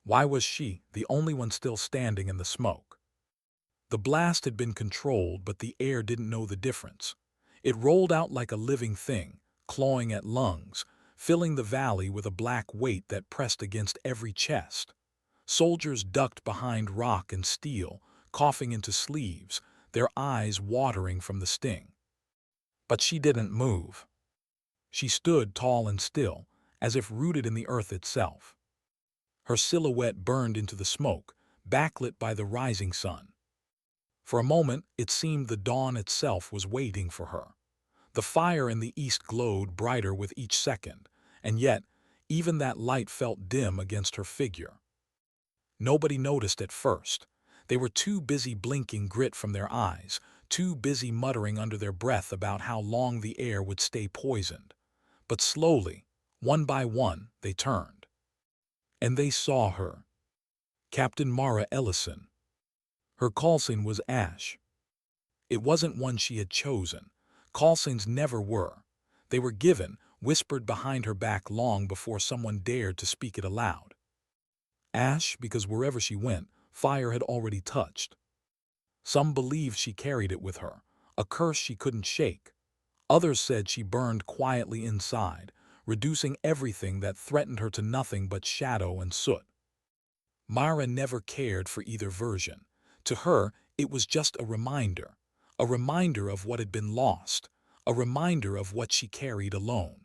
Why was she the only one still standing in the smoke? The blast had been controlled, but the air didn't know the difference. It rolled out like a living thing, clawing at lungs, filling the valley with a black weight that pressed against every chest. Soldiers ducked behind rock and steel, coughing into sleeves, their eyes watering from the sting. But she didn't move. She stood tall and still, as if rooted in the earth itself. Her silhouette burned into the smoke, backlit by the rising sun. For a moment, it seemed the dawn itself was waiting for her. The fire in the east glowed brighter with each second, and yet, even that light felt dim against her figure. Nobody noticed at first. They were too busy blinking grit from their eyes, too busy muttering under their breath about how long the air would stay poisoned. But slowly, one by one, they turned. And they saw her. Captain Mara Ellison. Her call sign was Ash. It wasn't one she had chosen. Call signs never were. They were given, whispered behind her back long before someone dared to speak it aloud. Ash, because wherever she went, fire had already touched. Some believed she carried it with her, a curse she couldn't shake. Others said she burned quietly inside, reducing everything that threatened her to nothing but shadow and soot. Mara never cared for either version. To her, it was just a reminder of what had been lost, a reminder of what she carried alone.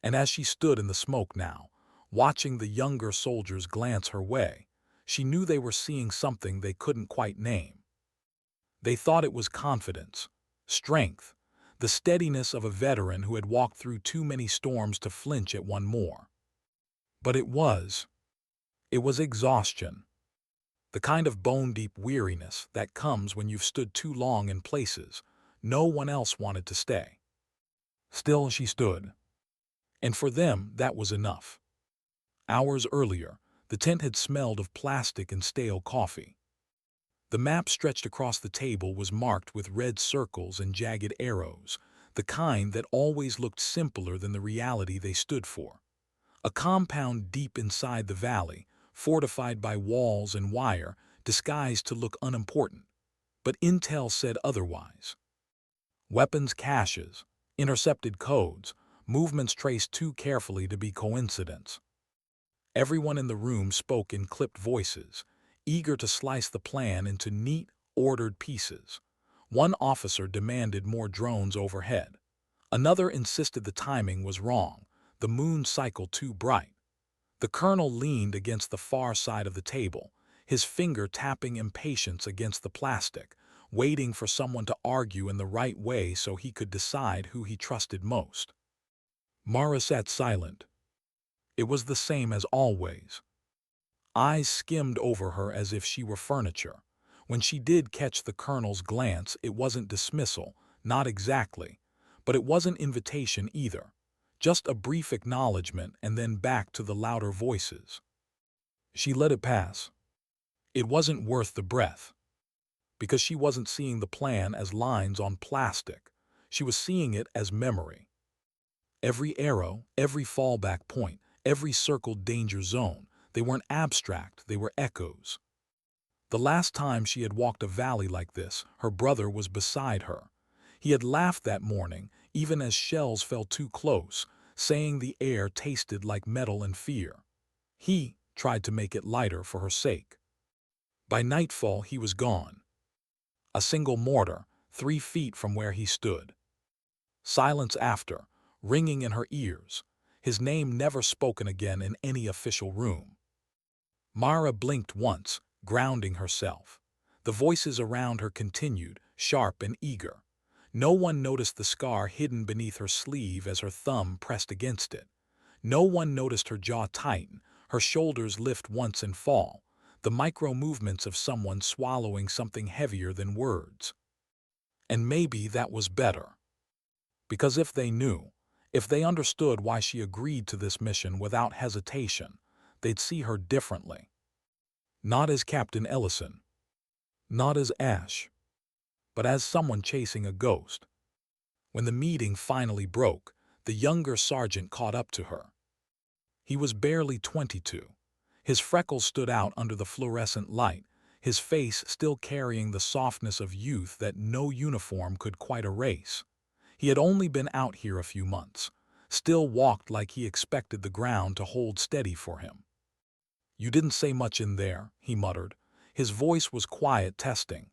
And as she stood in the smoke now, watching the younger soldiers glance her way, she knew they were seeing something they couldn't quite name. They thought it was confidence, strength, the steadiness of a veteran who had walked through too many storms to flinch at one more. But it was exhaustion. The kind of bone-deep weariness that comes when you've stood too long in places no one else wanted to stay. Still she stood. And for them, that was enough. Hours earlier, the tent had smelled of plastic and stale coffee. The map stretched across the table was marked with red circles and jagged arrows, the kind that always looked simpler than the reality they stood for. A compound deep inside the valley, fortified by walls and wire, disguised to look unimportant. But intel said otherwise. Weapons caches, intercepted codes, movements traced too carefully to be coincidence. Everyone in the room spoke in clipped voices, eager to slice the plan into neat, ordered pieces. One officer demanded more drones overhead. Another insisted the timing was wrong, the moon cycle too bright. The colonel leaned against the far side of the table, his finger tapping impatience against the plastic, waiting for someone to argue in the right way so he could decide who he trusted most. Mara sat silent. It was the same as always. Eyes skimmed over her as if she were furniture. When she did catch the colonel's glance, it wasn't dismissal, not exactly, but it wasn't invitation either. Just a brief acknowledgement and then back to the louder voices. She let it pass. It wasn't worth the breath. Because she wasn't seeing the plan as lines on plastic. She was seeing it as memory. Every arrow, every fallback point, every circled danger zone, they weren't abstract, they were echoes. The last time she had walked a valley like this, her brother was beside her. He had laughed that morning, even as shells fell too close, saying the air tasted like metal and fear. He tried to make it lighter for her sake. By nightfall he was gone. A single mortar, 3 feet from where he stood. Silence after, ringing in her ears, his name never spoken again in any official room. Mara blinked once, grounding herself. The voices around her continued, sharp and eager. No one noticed the scar hidden beneath her sleeve as her thumb pressed against it. No one noticed her jaw tighten, her shoulders lift once and fall, the micro movements of someone swallowing something heavier than words. And maybe that was better. Because if they knew, if they understood why she agreed to this mission without hesitation, they'd see her differently. Not as Captain Ellison. Not as Ash. But as someone chasing a ghost. When the meeting finally broke, the younger sergeant caught up to her. He was barely 22. His freckles stood out under the fluorescent light, his face still carrying the softness of youth that no uniform could quite erase. He had only been out here a few months, still walked like he expected the ground to hold steady for him. "You didn't say much in there," he muttered. His voice was quiet, testing.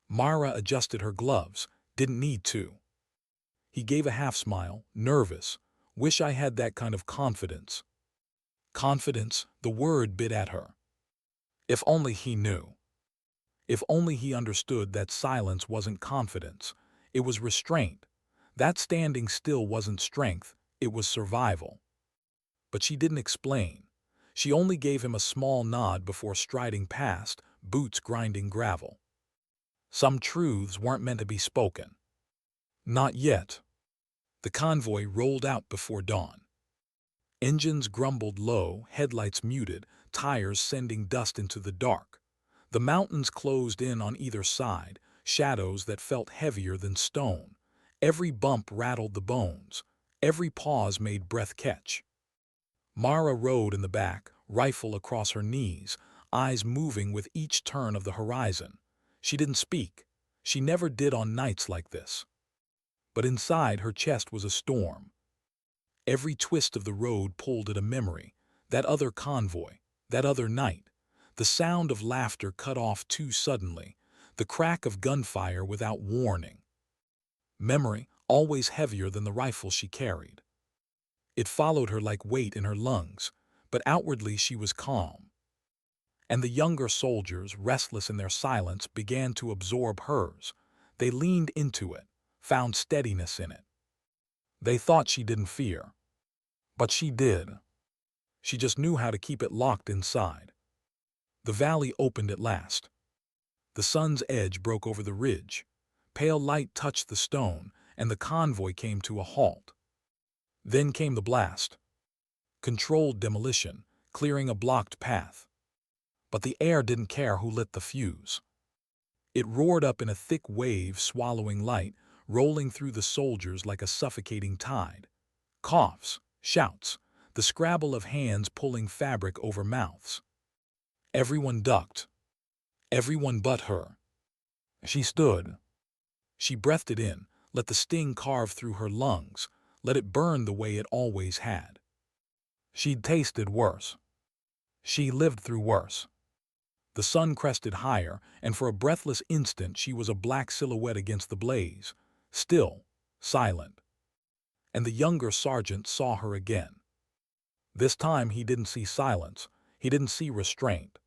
Mara adjusted her gloves. "Didn't need to." He gave a half-smile, nervous. "Wish I had that kind of confidence." Confidence, the word bit at her. If only he knew. If only he understood that silence wasn't confidence. It was restraint. That standing still wasn't strength, it was survival. But she didn't explain. She only gave him a small nod before striding past, boots grinding gravel. Some truths weren't meant to be spoken. Not yet. The convoy rolled out before dawn. Engines grumbled low, headlights muted, tires sending dust into the dark. The mountains closed in on either side, shadows that felt heavier than stone. Every bump rattled the bones. Every pause made breath catch. Mara rode in the back, rifle across her knees, eyes moving with each turn of the horizon. She didn't speak. She never did on nights like this. But inside her chest was a storm. Every twist of the road pulled at a memory, that other convoy, that other night. The sound of laughter cut off too suddenly, the crack of gunfire without warning. Memory, always heavier than the rifle she carried. It followed her like weight in her lungs, but outwardly she was calm. And the younger soldiers, restless in their silence, began to absorb hers. They leaned into it, found steadiness in it. They thought she didn't fear. But she did. She just knew how to keep it locked inside. The valley opened at last. The sun's edge broke over the ridge. Pale light touched the stone, and the convoy came to a halt. Then came the blast. Controlled demolition, clearing a blocked path. But the air didn't care who lit the fuse. It roared up in a thick wave, swallowing light, rolling through the soldiers like a suffocating tide. Coughs, shouts, the scrabble of hands pulling fabric over mouths. Everyone ducked. Everyone but her. She stood. She breathed it in, let the sting carve through her lungs, let it burn the way it always had. She'd tasted worse. She lived through worse. The sun crested higher, and for a breathless instant she was a black silhouette against the blaze, still, silent. And the younger sergeant saw her again. This time he didn't see silence, he didn't see restraint.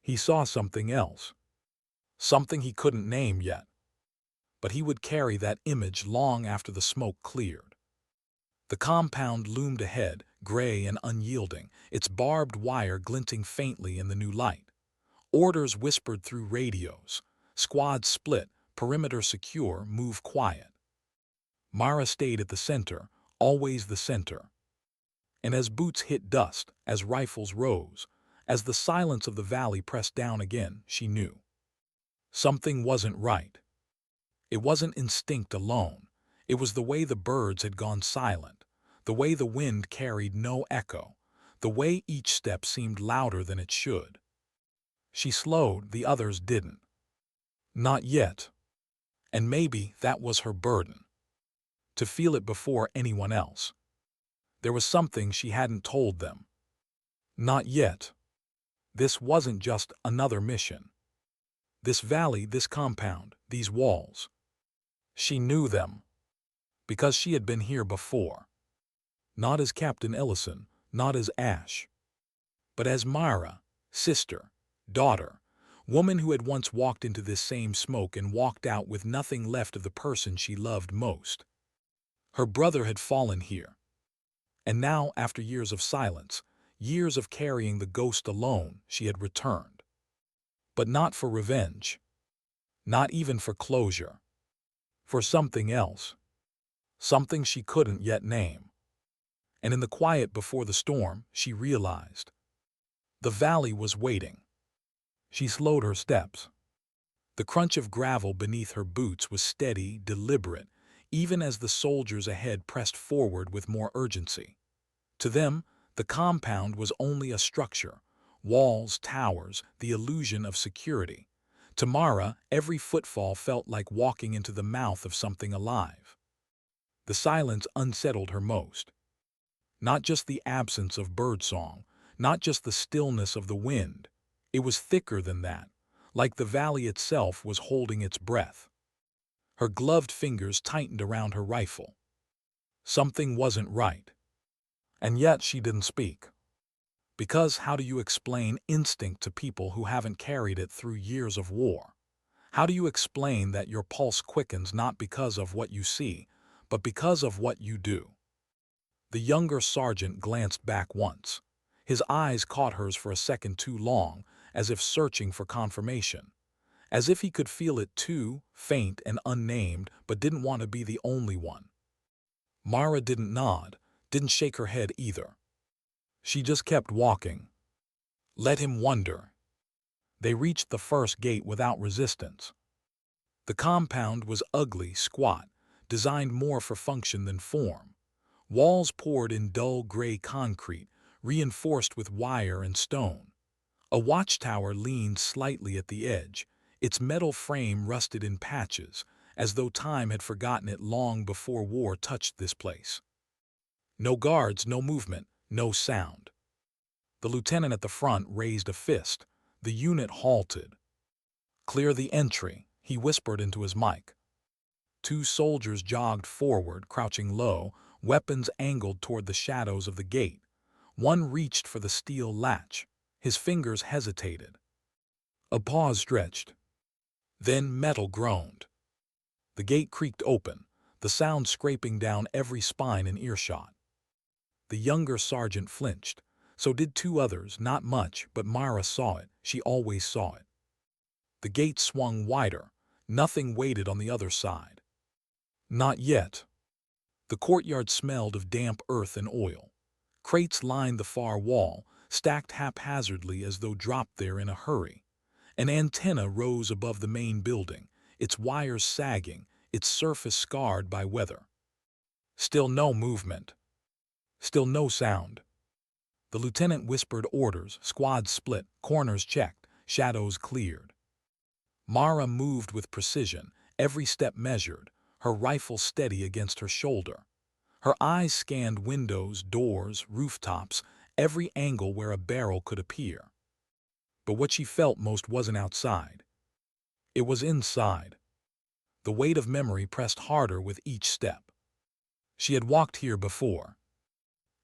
He saw something else. Something he couldn't name yet. But he would carry that image long after the smoke cleared. The compound loomed ahead, gray and unyielding, its barbed wire glinting faintly in the new light. Orders whispered through radios. Squads split, perimeter secure, move quiet. Mara stayed at the center, always the center. And as boots hit dust, as rifles rose, as the silence of the valley pressed down again, she knew. Something wasn't right. It wasn't instinct alone. It was the way the birds had gone silent, the way the wind carried no echo, the way each step seemed louder than it should. She slowed, the others didn't. Not yet. And maybe that was her burden. To feel it before anyone else. There was something she hadn't told them. Not yet. This wasn't just another mission. This valley, this compound, these walls. She knew them. Because she had been here before. Not as Captain Ellison, not as Ash. But as Mara, sister, daughter, woman who had once walked into this same smoke and walked out with nothing left of the person she loved most. Her brother had fallen here. And now, after years of silence, years of carrying the ghost alone, she had returned. But not for revenge. Not even for closure. For something else. Something she couldn't yet name. And in the quiet before the storm, she realized. The valley was waiting. She slowed her steps. The crunch of gravel beneath her boots was steady, deliberate, even as the soldiers ahead pressed forward with more urgency. To them, The compound was only a structure, walls, towers, the illusion of security. To Mara, every footfall felt like walking into the mouth of something alive. The silence unsettled her most. Not just the absence of birdsong, not just the stillness of the wind. It was thicker than that, like the valley itself was holding its breath. Her gloved fingers tightened around her rifle. Something wasn't right. And yet she didn't speak. Because how do you explain instinct to people who haven't carried it through years of war? How do you explain that your pulse quickens not because of what you see, but because of what you do? The younger sergeant glanced back once. His eyes caught hers for a second too long, as if searching for confirmation. As if he could feel it too, faint and unnamed, but didn't want to be the only one. Mara didn't nod, didn't shake her head either. She just kept walking. Let him wonder. They reached the first gate without resistance. The compound was ugly, squat, designed more for function than form. Walls poured in dull gray concrete, reinforced with wire and stone. A watchtower leaned slightly at the edge, its metal frame rusted in patches, as though time had forgotten it long before war touched this place. No guards, no movement, no sound. The lieutenant at the front raised a fist. The unit halted. "Clear the entry," he whispered into his mic. Two soldiers jogged forward, crouching low, weapons angled toward the shadows of the gate. One reached for the steel latch. His fingers hesitated. A pause stretched. Then metal groaned. The gate creaked open, the sound scraping down every spine in earshot. The younger sergeant flinched. So did two others, not much, but Mara saw it. She always saw it. The gate swung wider. Nothing waited on the other side. Not yet. The courtyard smelled of damp earth and oil. Crates lined the far wall, stacked haphazardly as though dropped there in a hurry. An antenna rose above the main building, its wires sagging, its surface scarred by weather. Still no movement. Still no sound. The lieutenant whispered orders, squads split, corners checked, shadows cleared. Mara moved with precision, every step measured, her rifle steady against her shoulder. Her eyes scanned windows, doors, rooftops, every angle where a barrel could appear. But what she felt most wasn't outside. It was inside. The weight of memory pressed harder with each step. She had walked here before.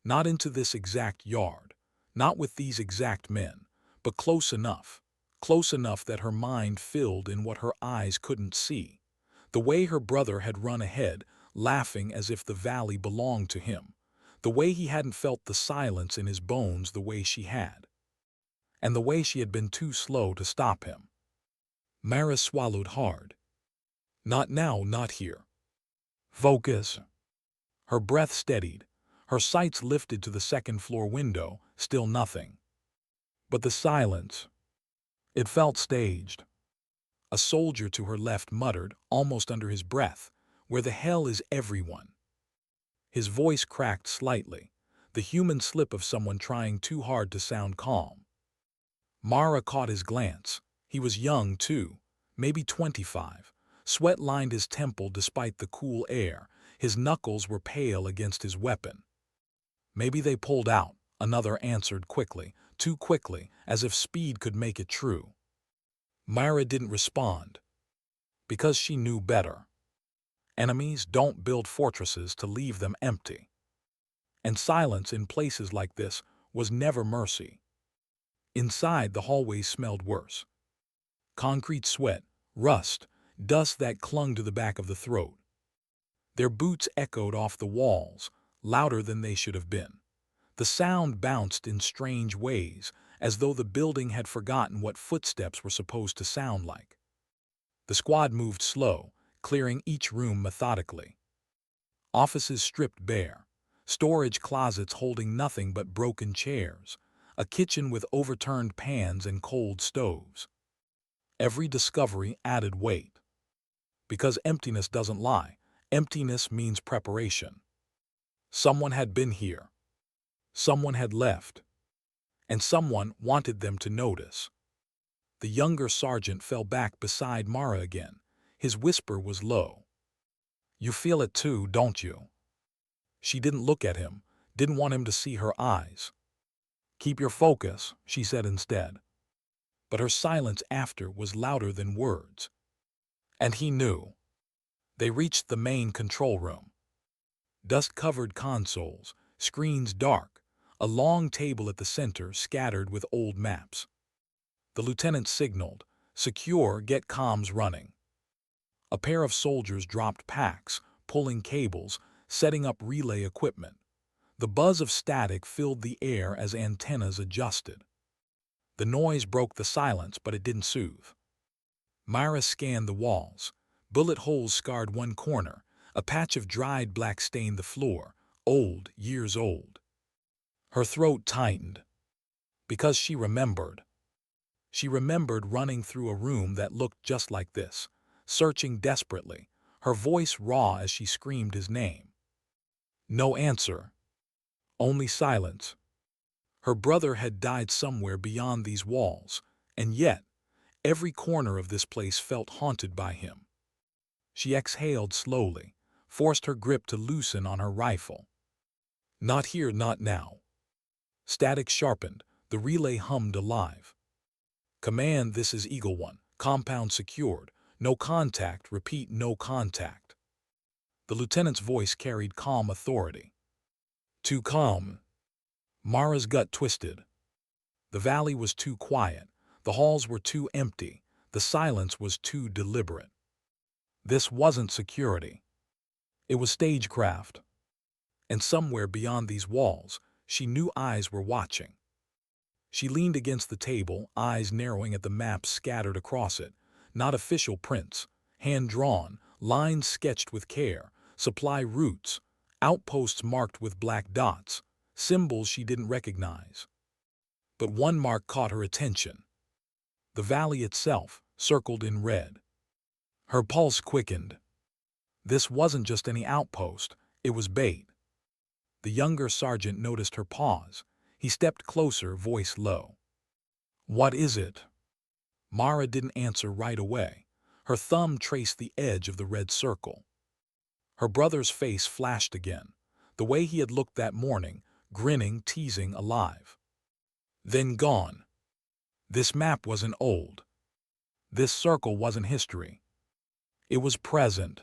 Not into this exact yard, not with these exact men, but close enough that her mind filled in what her eyes couldn't see. The way her brother had run ahead, laughing as if the valley belonged to him. The way he hadn't felt the silence in his bones the way she had. And the way she had been too slow to stop him. Mara swallowed hard. Not now, not here. Focus. Her breath steadied. Her sights lifted to the second-floor window, still nothing. But the silence. It felt staged. A soldier to her left muttered, almost under his breath, "Where the hell is everyone?" His voice cracked slightly, the human slip of someone trying too hard to sound calm. Mara caught his glance. He was young, too, maybe 25. Sweat lined his temple despite the cool air. His knuckles were pale against his weapon. "Maybe they pulled out," another answered quickly, too quickly, as if speed could make it true. Myra didn't respond. Because she knew better. Enemies don't build fortresses to leave them empty. And silence in places like this was never mercy. Inside, the hallways smelled worse. Concrete sweat, rust, dust that clung to the back of the throat. Their boots echoed off the walls, louder than they should have been. The sound bounced in strange ways, as though the building had forgotten what footsteps were supposed to sound like. The squad moved slow, clearing each room methodically. Offices stripped bare, storage closets holding nothing but broken chairs, a kitchen with overturned pans and cold stoves. Every discovery added weight. Because emptiness doesn't lie, emptiness means preparation. Someone had been here. Someone had left, and someone wanted them to notice. The younger sergeant fell back beside Mara again. His whisper was low. "You feel it too, don't you?" She didn't look at him, didn't want him to see her eyes. "Keep your focus," she said instead. But her silence after was louder than words. And he knew. They reached the main control room. Dust-covered consoles, screens dark, a long table at the center scattered with old maps. The lieutenant signaled, "Secure, get comms running." A pair of soldiers dropped packs, pulling cables, setting up relay equipment. The buzz of static filled the air as antennas adjusted. The noise broke the silence, but it didn't soothe. Myra scanned the walls. Bullet holes scarred one corner. A patch of dried black stained the floor, old, years old. Her throat tightened. Because she remembered. She remembered running through a room that looked just like this, searching desperately, her voice raw as she screamed his name. No answer. Only silence. Her brother had died somewhere beyond these walls, and yet, every corner of this place felt haunted by him. She exhaled slowly, forced her grip to loosen on her rifle. Not here, not now. Static sharpened, the relay hummed alive. "Command, this is Eagle One. Compound secured. No contact, repeat, no contact." The lieutenant's voice carried calm authority. Too calm. Mara's gut twisted. The valley was too quiet. The halls were too empty. The silence was too deliberate. This wasn't security. It was stagecraft. And somewhere beyond these walls, she knew eyes were watching. She leaned against the table, eyes narrowing at the maps scattered across it. Not official prints, hand-drawn, lines sketched with care, supply routes, outposts marked with black dots, symbols she didn't recognize. But one mark caught her attention. The valley itself, circled in red. Her pulse quickened. This wasn't just any outpost, it was bait. The younger sergeant noticed her pause. He stepped closer, voice low. "What is it?" Mara didn't answer right away. Her thumb traced the edge of the red circle. Her brother's face flashed again, the way he had looked that morning, grinning, teasing, alive. Then gone. This map wasn't old. This circle wasn't history. It was present.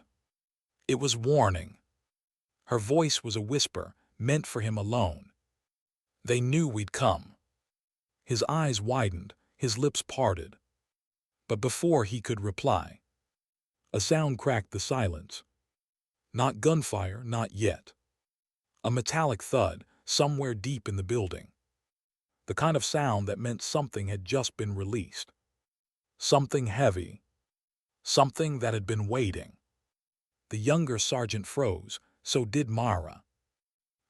It was warning. Her voice was a whisper, meant for him alone. "They knew we'd come." His eyes widened, his lips parted. But before he could reply, a sound cracked the silence. Not gunfire, not yet. A metallic thud, somewhere deep in the building. The kind of sound that meant something had just been released. Something heavy. Something that had been waiting. The younger sergeant froze, so did Mara.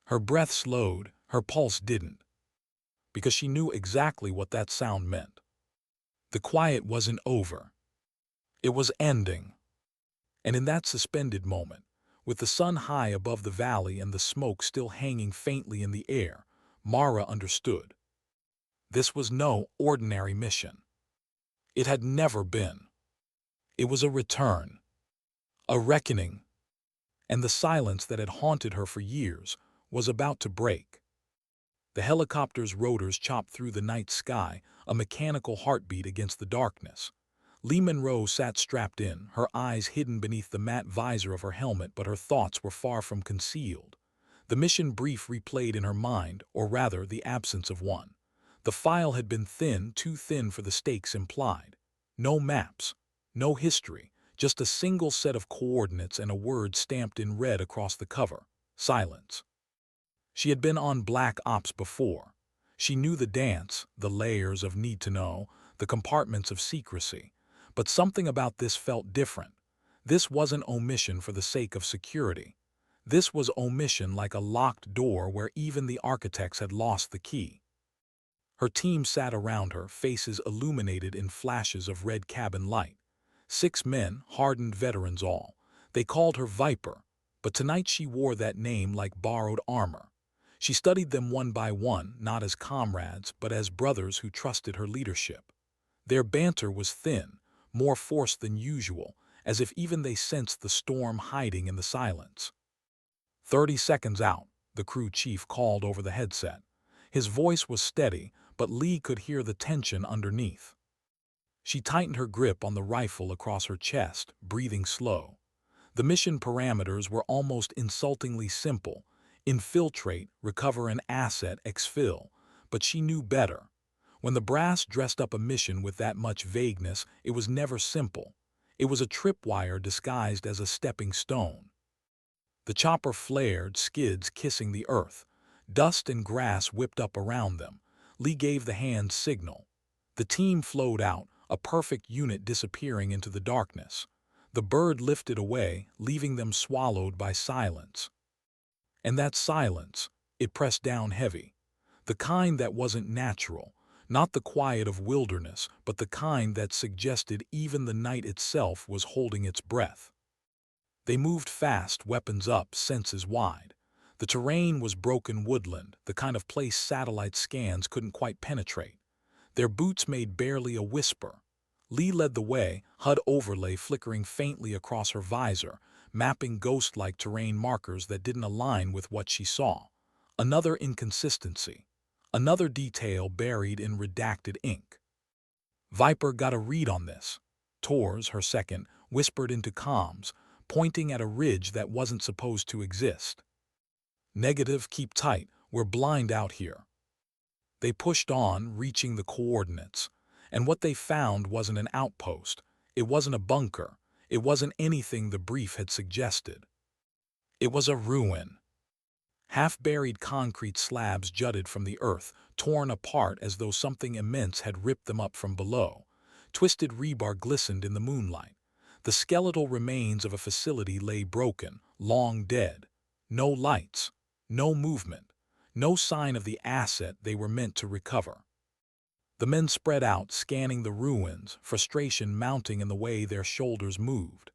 Her breath slowed, her pulse didn't. Because she knew exactly what that sound meant. The quiet wasn't over. It was ending. And in that suspended moment, with the sun high above the valley and the smoke still hanging faintly in the air, Mara understood. This was no ordinary mission. It had never been. It was a return. A reckoning. And the silence that had haunted her for years was about to break. The helicopter's rotors chopped through the night sky, a mechanical heartbeat against the darkness. Lee Monroe sat strapped in, her eyes hidden beneath the matte visor of her helmet, but her thoughts were far from concealed. The mission brief replayed in her mind, or rather, the absence of one. The file had been thin, too thin for the stakes implied. No maps, no history, just a single set of coordinates and a word stamped in red across the cover: silence. She had been on Black Ops before. She knew the dance, the layers of need to know, the compartments of secrecy. But something about this felt different. This wasn't omission for the sake of security. This was omission like a locked door where even the architects had lost the key. Her team sat around her, faces illuminated in flashes of red cabin light. 6 men, hardened veterans all. They called her Viper, but tonight she wore that name like borrowed armor. She studied them one by one, not as comrades, but as brothers who trusted her leadership. Their banter was thin, more forced than usual, as if even they sensed the storm hiding in the silence. 30 seconds out, the crew chief called over the headset. His voice was steady, but Lee could hear the tension underneath. She tightened her grip on the rifle across her chest, breathing slow. The mission parameters were almost insultingly simple: infiltrate, recover an asset, exfil. But she knew better. When the brass dressed up a mission with that much vagueness, it was never simple. It was a tripwire disguised as a stepping stone. The chopper flared, skids kissing the earth. Dust and grass whipped up around them. Lee gave the hand signal. The team flowed out, a perfect unit disappearing into the darkness. The bird lifted away, leaving them swallowed by silence. And that silence, it pressed down heavy. The kind that wasn't natural, not the quiet of wilderness, but the kind that suggested even the night itself was holding its breath. They moved fast, weapons up, senses wide. The terrain was broken woodland, the kind of place satellite scans couldn't quite penetrate. Their boots made barely a whisper. Lee led the way, HUD overlay flickering faintly across her visor, mapping ghost-like terrain markers that didn't align with what she saw. Another inconsistency. Another detail buried in redacted ink. Viper got a read on this. Tors, her second, whispered into comms, pointing at a ridge that wasn't supposed to exist. Negative, keep tight, we're blind out here. They pushed on, reaching the coordinates. And what they found wasn't an outpost. It wasn't a bunker. It wasn't anything the brief had suggested. It was a ruin. Half-buried concrete slabs jutted from the earth, torn apart as though something immense had ripped them up from below. Twisted rebar glistened in the moonlight. The skeletal remains of a facility lay broken, long dead. No lights, no movement, no sign of the asset they were meant to recover. The men spread out, scanning the ruins, frustration mounting in the way their shoulders moved.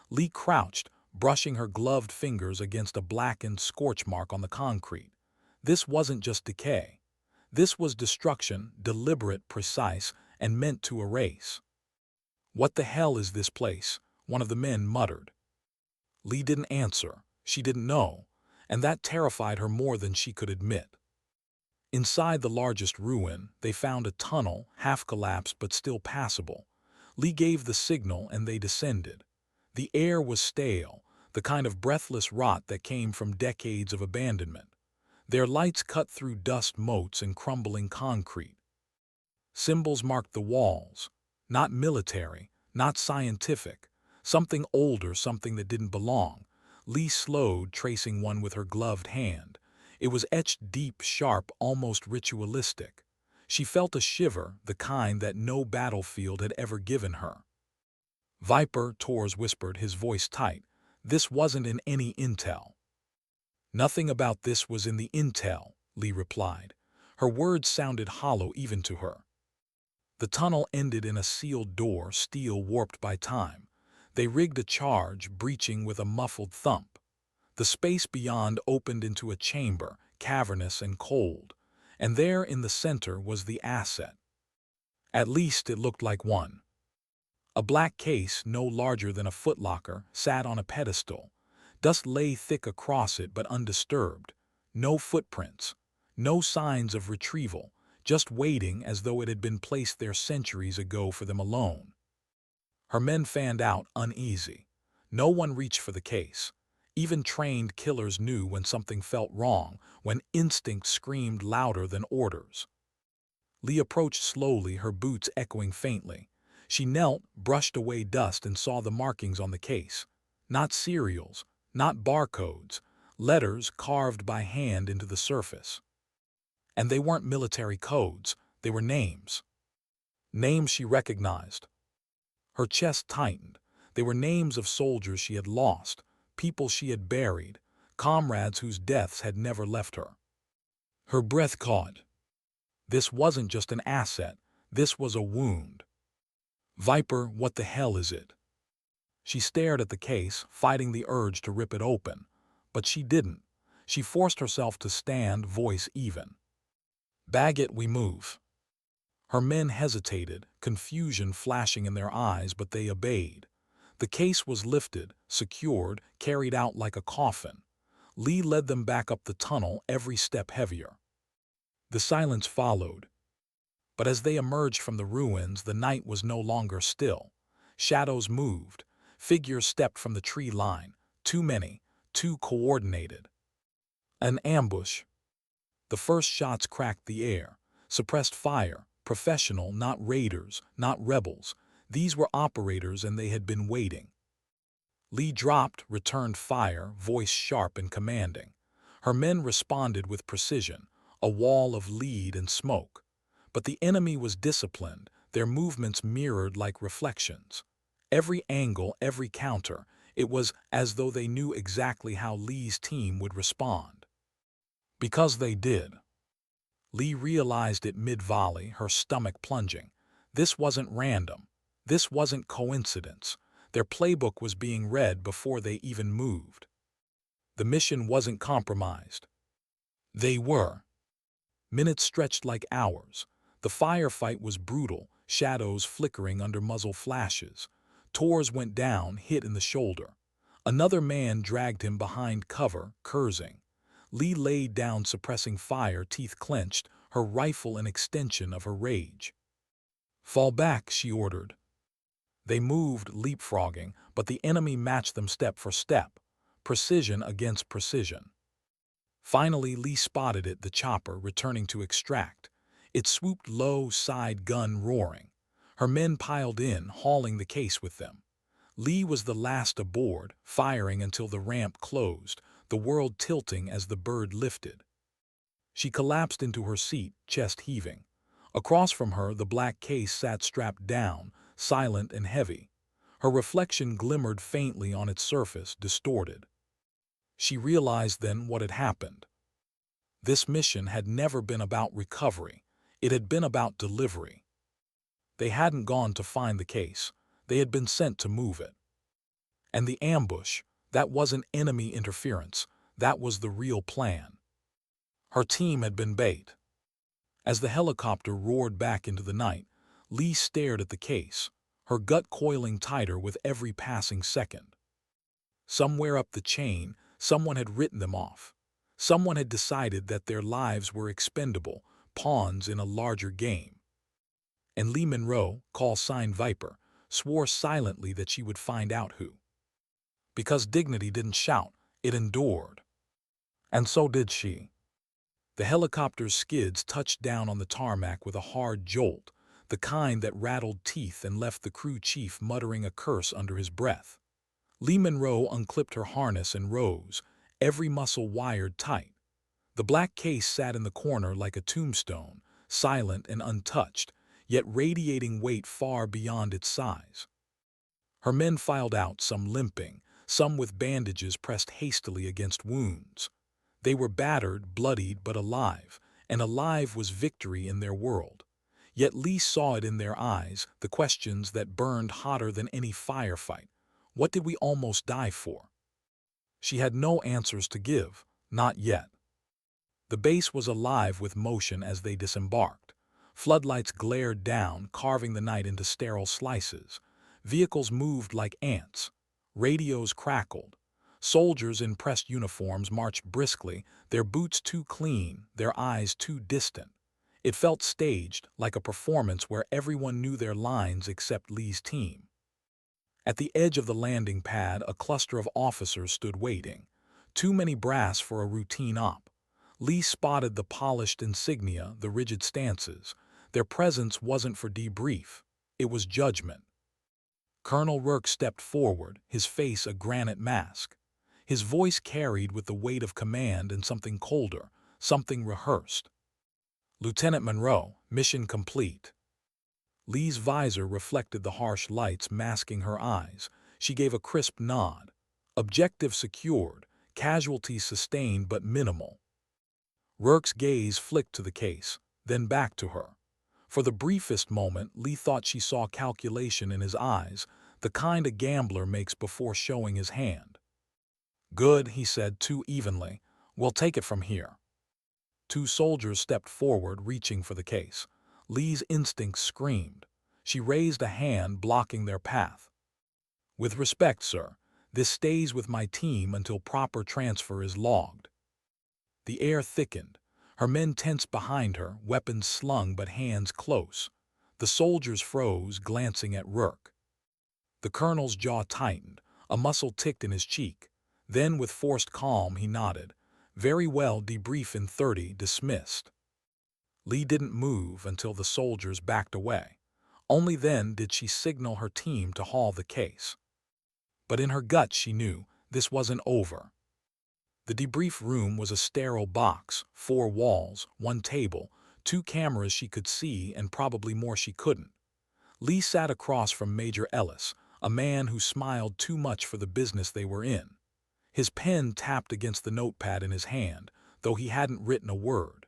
Lee crouched, brushing her gloved fingers against a blackened scorch mark on the concrete. This wasn't just decay. This was destruction, deliberate, precise, and meant to erase. "What the hell is this place?" one of the men muttered. Lee didn't answer. She didn't know, and that terrified her more than she could admit. Inside the largest ruin, they found a tunnel, half-collapsed but still passable. Lee gave the signal and they descended. The air was stale, the kind of breathless rot that came from decades of abandonment. Their lights cut through dust motes and crumbling concrete. Symbols marked the walls. Not military, not scientific. Something older, something that didn't belong. Lee slowed, tracing one with her gloved hand. It was etched deep, sharp, almost ritualistic. She felt a shiver, the kind that no battlefield had ever given her. "Viper," Tors whispered, his voice tight. "This wasn't in any intel." "Nothing about this was in the intel," Lee replied. Her words sounded hollow even to her. The tunnel ended in a sealed door, steel warped by time. They rigged a charge, breaching with a muffled thump. The space beyond opened into a chamber, cavernous and cold, and there in the center was the asset. At least it looked like one. A black case, no larger than a footlocker, sat on a pedestal. Dust lay thick across it but undisturbed. No footprints, no signs of retrieval, just waiting as though it had been placed there centuries ago for them alone. Her men fanned out, uneasy. No one reached for the case. Even trained killers knew when something felt wrong, when instinct screamed louder than orders. Lee approached slowly, her boots echoing faintly. She knelt, brushed away dust, and saw the markings on the case. Not serials, not barcodes, letters carved by hand into the surface. And they weren't military codes, they were names. Names she recognized. Her chest tightened. They were names of soldiers she had lost, people she had buried, comrades whose deaths had never left her. Her breath caught. This wasn't just an asset, this was a wound. "Viper, what the hell is it?" She stared at the case, fighting the urge to rip it open. But she didn't. She forced herself to stand, voice even. "Bag it, we move." Her men hesitated, confusion flashing in their eyes, but they obeyed. The case was lifted, secured, carried out like a coffin. Lee led them back up the tunnel, every step heavier. The silence followed. But as they emerged from the ruins, the night was no longer still. Shadows moved. Figures stepped from the tree line. Too many, too coordinated. An ambush. The first shots cracked the air. Suppressed fire. Professional, not raiders, not rebels. These were operators, and they had been waiting. Lee dropped, returned fire, voice sharp and commanding. Her men responded with precision, a wall of lead and smoke. But the enemy was disciplined, their movements mirrored like reflections. Every angle, every counter, it was as though they knew exactly how Lee's team would respond. Because they did. Lee realized it mid-volley, her stomach plunging. This wasn't random. This wasn't coincidence. Their playbook was being read before they even moved. The mission wasn't compromised. They were. Minutes stretched like hours. The firefight was brutal, shadows flickering under muzzle flashes. Torres went down, hit in the shoulder. Another man dragged him behind cover, cursing. Lee laid down, suppressing fire, teeth clenched, her rifle an extension of her rage. "Fall back," she ordered. They moved, leapfrogging, but the enemy matched them step for step, precision against precision. Finally, Lee spotted it, the chopper, returning to extract. It swooped low, side gun roaring. Her men piled in, hauling the case with them. Lee was the last aboard, firing until the ramp closed, the world tilting as the bird lifted. She collapsed into her seat, chest heaving. Across from her, the black case sat strapped down, silent and heavy. Her reflection glimmered faintly on its surface, distorted. She realized then what had happened. This mission had never been about recovery. It had been about delivery. They hadn't gone to find the case. They had been sent to move it. And the ambush, that wasn't enemy interference. That was the real plan. Her team had been bait. As the helicopter roared back into the night, Lee stared at the case, her gut coiling tighter with every passing second. Somewhere up the chain, someone had written them off. Someone had decided that their lives were expendable, pawns in a larger game. And Lee Monroe, call sign Viper, swore silently that she would find out who. Because dignity didn't shout, it endured. And so did she. The helicopter's skids touched down on the tarmac with a hard jolt, the kind that rattled teeth and left the crew chief muttering a curse under his breath. Lee Monroe unclipped her harness and rose, every muscle wired tight. The black case sat in the corner like a tombstone, silent and untouched, yet radiating weight far beyond its size. Her men filed out, some limping, some with bandages pressed hastily against wounds. They were battered, bloodied, but alive, and alive was victory in their world. Yet Lee saw it in their eyes, the questions that burned hotter than any firefight. What did we almost die for? She had no answers to give, not yet. The base was alive with motion as they disembarked. Floodlights glared down, carving the night into sterile slices. Vehicles moved like ants. Radios crackled. Soldiers in pressed uniforms marched briskly, their boots too clean, their eyes too distant. It felt staged, like a performance where everyone knew their lines except Lee's team. At the edge of the landing pad, a cluster of officers stood waiting. Too many brass for a routine op. Lee spotted the polished insignia, the rigid stances. Their presence wasn't for debrief. It was judgment. Colonel Rourke stepped forward, his face a granite mask. His voice carried with the weight of command and something colder, something rehearsed. "Lieutenant Monroe, mission complete." Lee's visor reflected the harsh lights, masking her eyes. She gave a crisp nod. Objective secured, casualties sustained but minimal. Rourke's gaze flicked to the case, then back to her. For the briefest moment, Lee thought she saw calculation in his eyes, the kind a gambler makes before showing his hand. "Good," he said too evenly. We'll take it from here. Two soldiers stepped forward, reaching for the case. Lee's instincts screamed. She raised a hand, blocking their path. With respect, sir, this stays with my team until proper transfer is logged. The air thickened. Her men tensed behind her, weapons slung but hands close. The soldiers froze, glancing at Rourke. The colonel's jaw tightened. A muscle ticked in his cheek. Then, with forced calm, he nodded. Very well, debrief in 30, dismissed. Lee didn't move until the soldiers backed away. Only then did she signal her team to haul the case. But in her gut she knew this wasn't over. The debrief room was a sterile box, 4 walls, 1 table, 2 cameras she could see and probably more she couldn't. Lee sat across from Major Ellis, a man who smiled too much for the business they were in. His pen tapped against the notepad in his hand, though he hadn't written a word.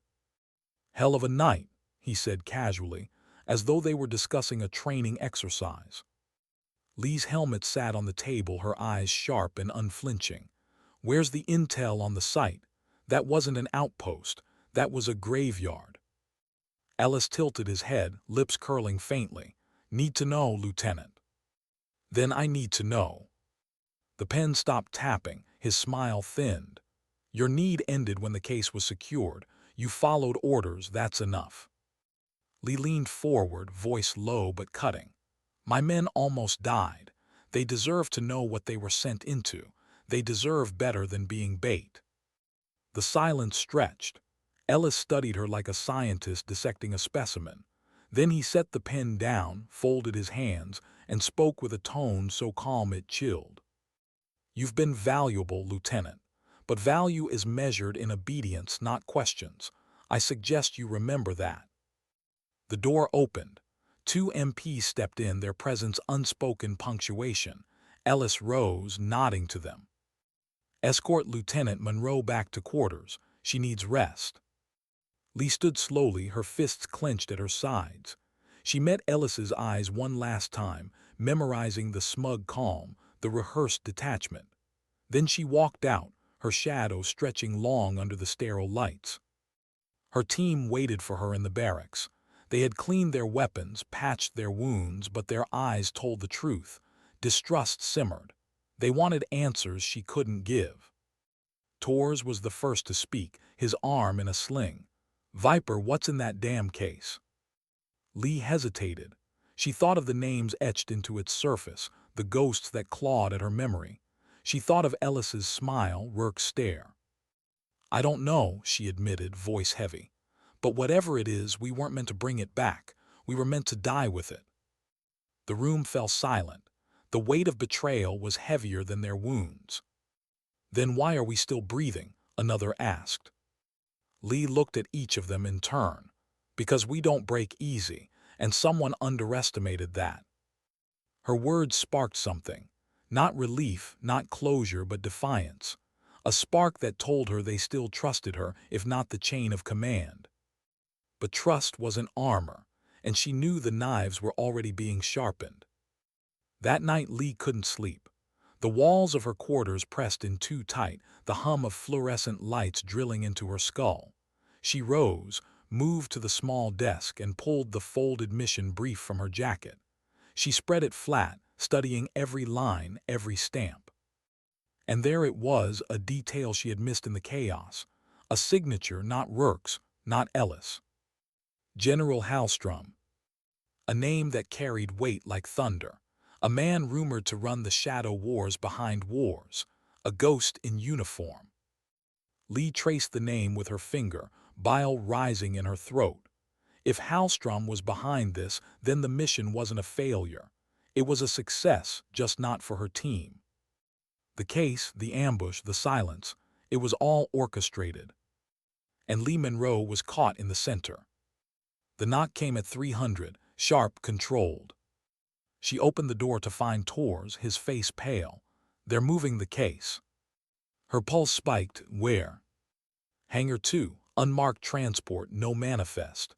"Hell of a night," he said casually, as though they were discussing a training exercise. Lee's helmet sat on the table, her eyes sharp and unflinching. "Where's the intel on the site? That wasn't an outpost. That was a graveyard." Ellis tilted his head, lips curling faintly. "Need to know, Lieutenant." "Then I need to know." The pen stopped tapping. His smile thinned. "Your need ended when the case was secured. You followed orders, that's enough." Lee leaned forward, voice low but cutting. "My men almost died. They deserve to know what they were sent into. They deserve better than being bait." The silence stretched. Ellis studied her like a scientist dissecting a specimen. Then he set the pen down, folded his hands, and spoke with a tone so calm it chilled. "You've been valuable, Lieutenant, but value is measured in obedience, not questions. I suggest you remember that." The door opened. 2 MPs stepped in, their presence unspoken punctuation. Ellis rose, nodding to them. "Escort Lieutenant Monroe back to quarters. She needs rest." Lee stood slowly, her fists clenched at her sides. She met Ellis's eyes one last time, memorizing the smug calm, the rehearsed detachment. Then she walked out, her shadow stretching long under the sterile lights. Her team waited for her in the barracks. They had cleaned their weapons, patched their wounds, but their eyes told the truth. Distrust simmered. They wanted answers she couldn't give. Torres was the first to speak, his arm in a sling. "Viper, what's in that damn case?" Lee hesitated. She thought of the names etched into its surface, the ghosts that clawed at her memory. She thought of Ellis's smile, Rourke's stare. "I don't know," she admitted, voice heavy. "But whatever it is, we weren't meant to bring it back. We were meant to die with it." The room fell silent. The weight of betrayal was heavier than their wounds. "Then why are we still breathing?" another asked. Lee looked at each of them in turn. "Because we don't break easy, and someone underestimated that." Her words sparked something. Not relief, not closure, but defiance. A spark that told her they still trusted her, if not the chain of command. But trust wasn't armor, and she knew the knives were already being sharpened. That night Lee couldn't sleep. The walls of her quarters pressed in too tight, the hum of fluorescent lights drilling into her skull. She rose, moved to the small desk, and pulled the folded mission brief from her jacket. She spread it flat, studying every line, every stamp. And there it was, a detail she had missed in the chaos. A signature, not Rourke's, not Ellis. General Hallstrom. A name that carried weight like thunder. A man rumored to run the shadow wars behind wars. A ghost in uniform. Lee traced the name with her finger, bile rising in her throat. If Hallstrom was behind this, then the mission wasn't a failure. It was a success, just not for her team. The case, the ambush, the silence, it was all orchestrated. And Lee Monroe was caught in the center. The knock came at 300, sharp, controlled. She opened the door to find Torres, his face pale. "They're moving the case." Her pulse spiked. "Where?" "Hangar 2, unmarked transport, no manifest."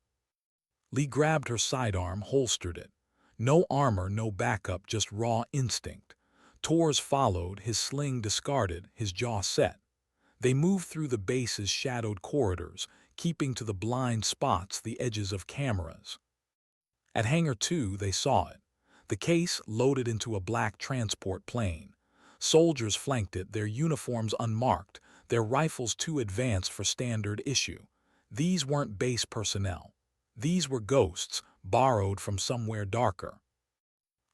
Lee grabbed her sidearm, holstered it. No armor, no backup, just raw instinct. Torres followed, his sling discarded, his jaw set. They moved through the base's shadowed corridors, keeping to the blind spots the edges of cameras. At Hangar 2, they saw it. The case loaded into a black transport plane. Soldiers flanked it, their uniforms unmarked, their rifles too advanced for standard issue. These weren't base personnel. These were ghosts, borrowed from somewhere darker.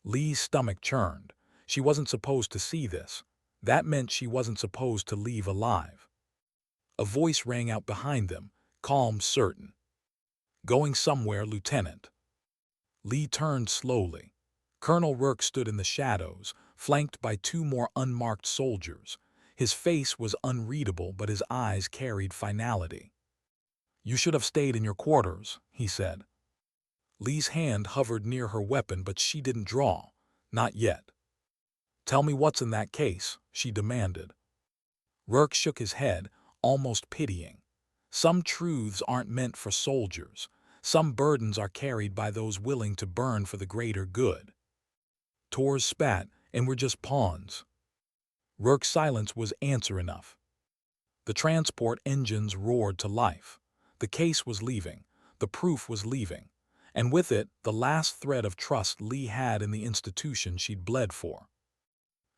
Lee's stomach churned. She wasn't supposed to see this. That meant she wasn't supposed to leave alive. A voice rang out behind them, calm, certain. "Going somewhere, Lieutenant." Lee turned slowly. Colonel Rourke stood in the shadows, flanked by two more unmarked soldiers. His face was unreadable, but his eyes carried finality. "You should have stayed in your quarters," he said. Lee's hand hovered near her weapon, but she didn't draw. Not yet. "Tell me what's in that case," she demanded. Rourke shook his head, almost pitying. "Some truths aren't meant for soldiers. Some burdens are carried by those willing to burn for the greater good." Torres spat, "And we're just pawns." Rourke's silence was answer enough. The transport engines roared to life. The case was leaving. The proof was leaving. And with it, the last thread of trust Lee had in the institution she'd bled for.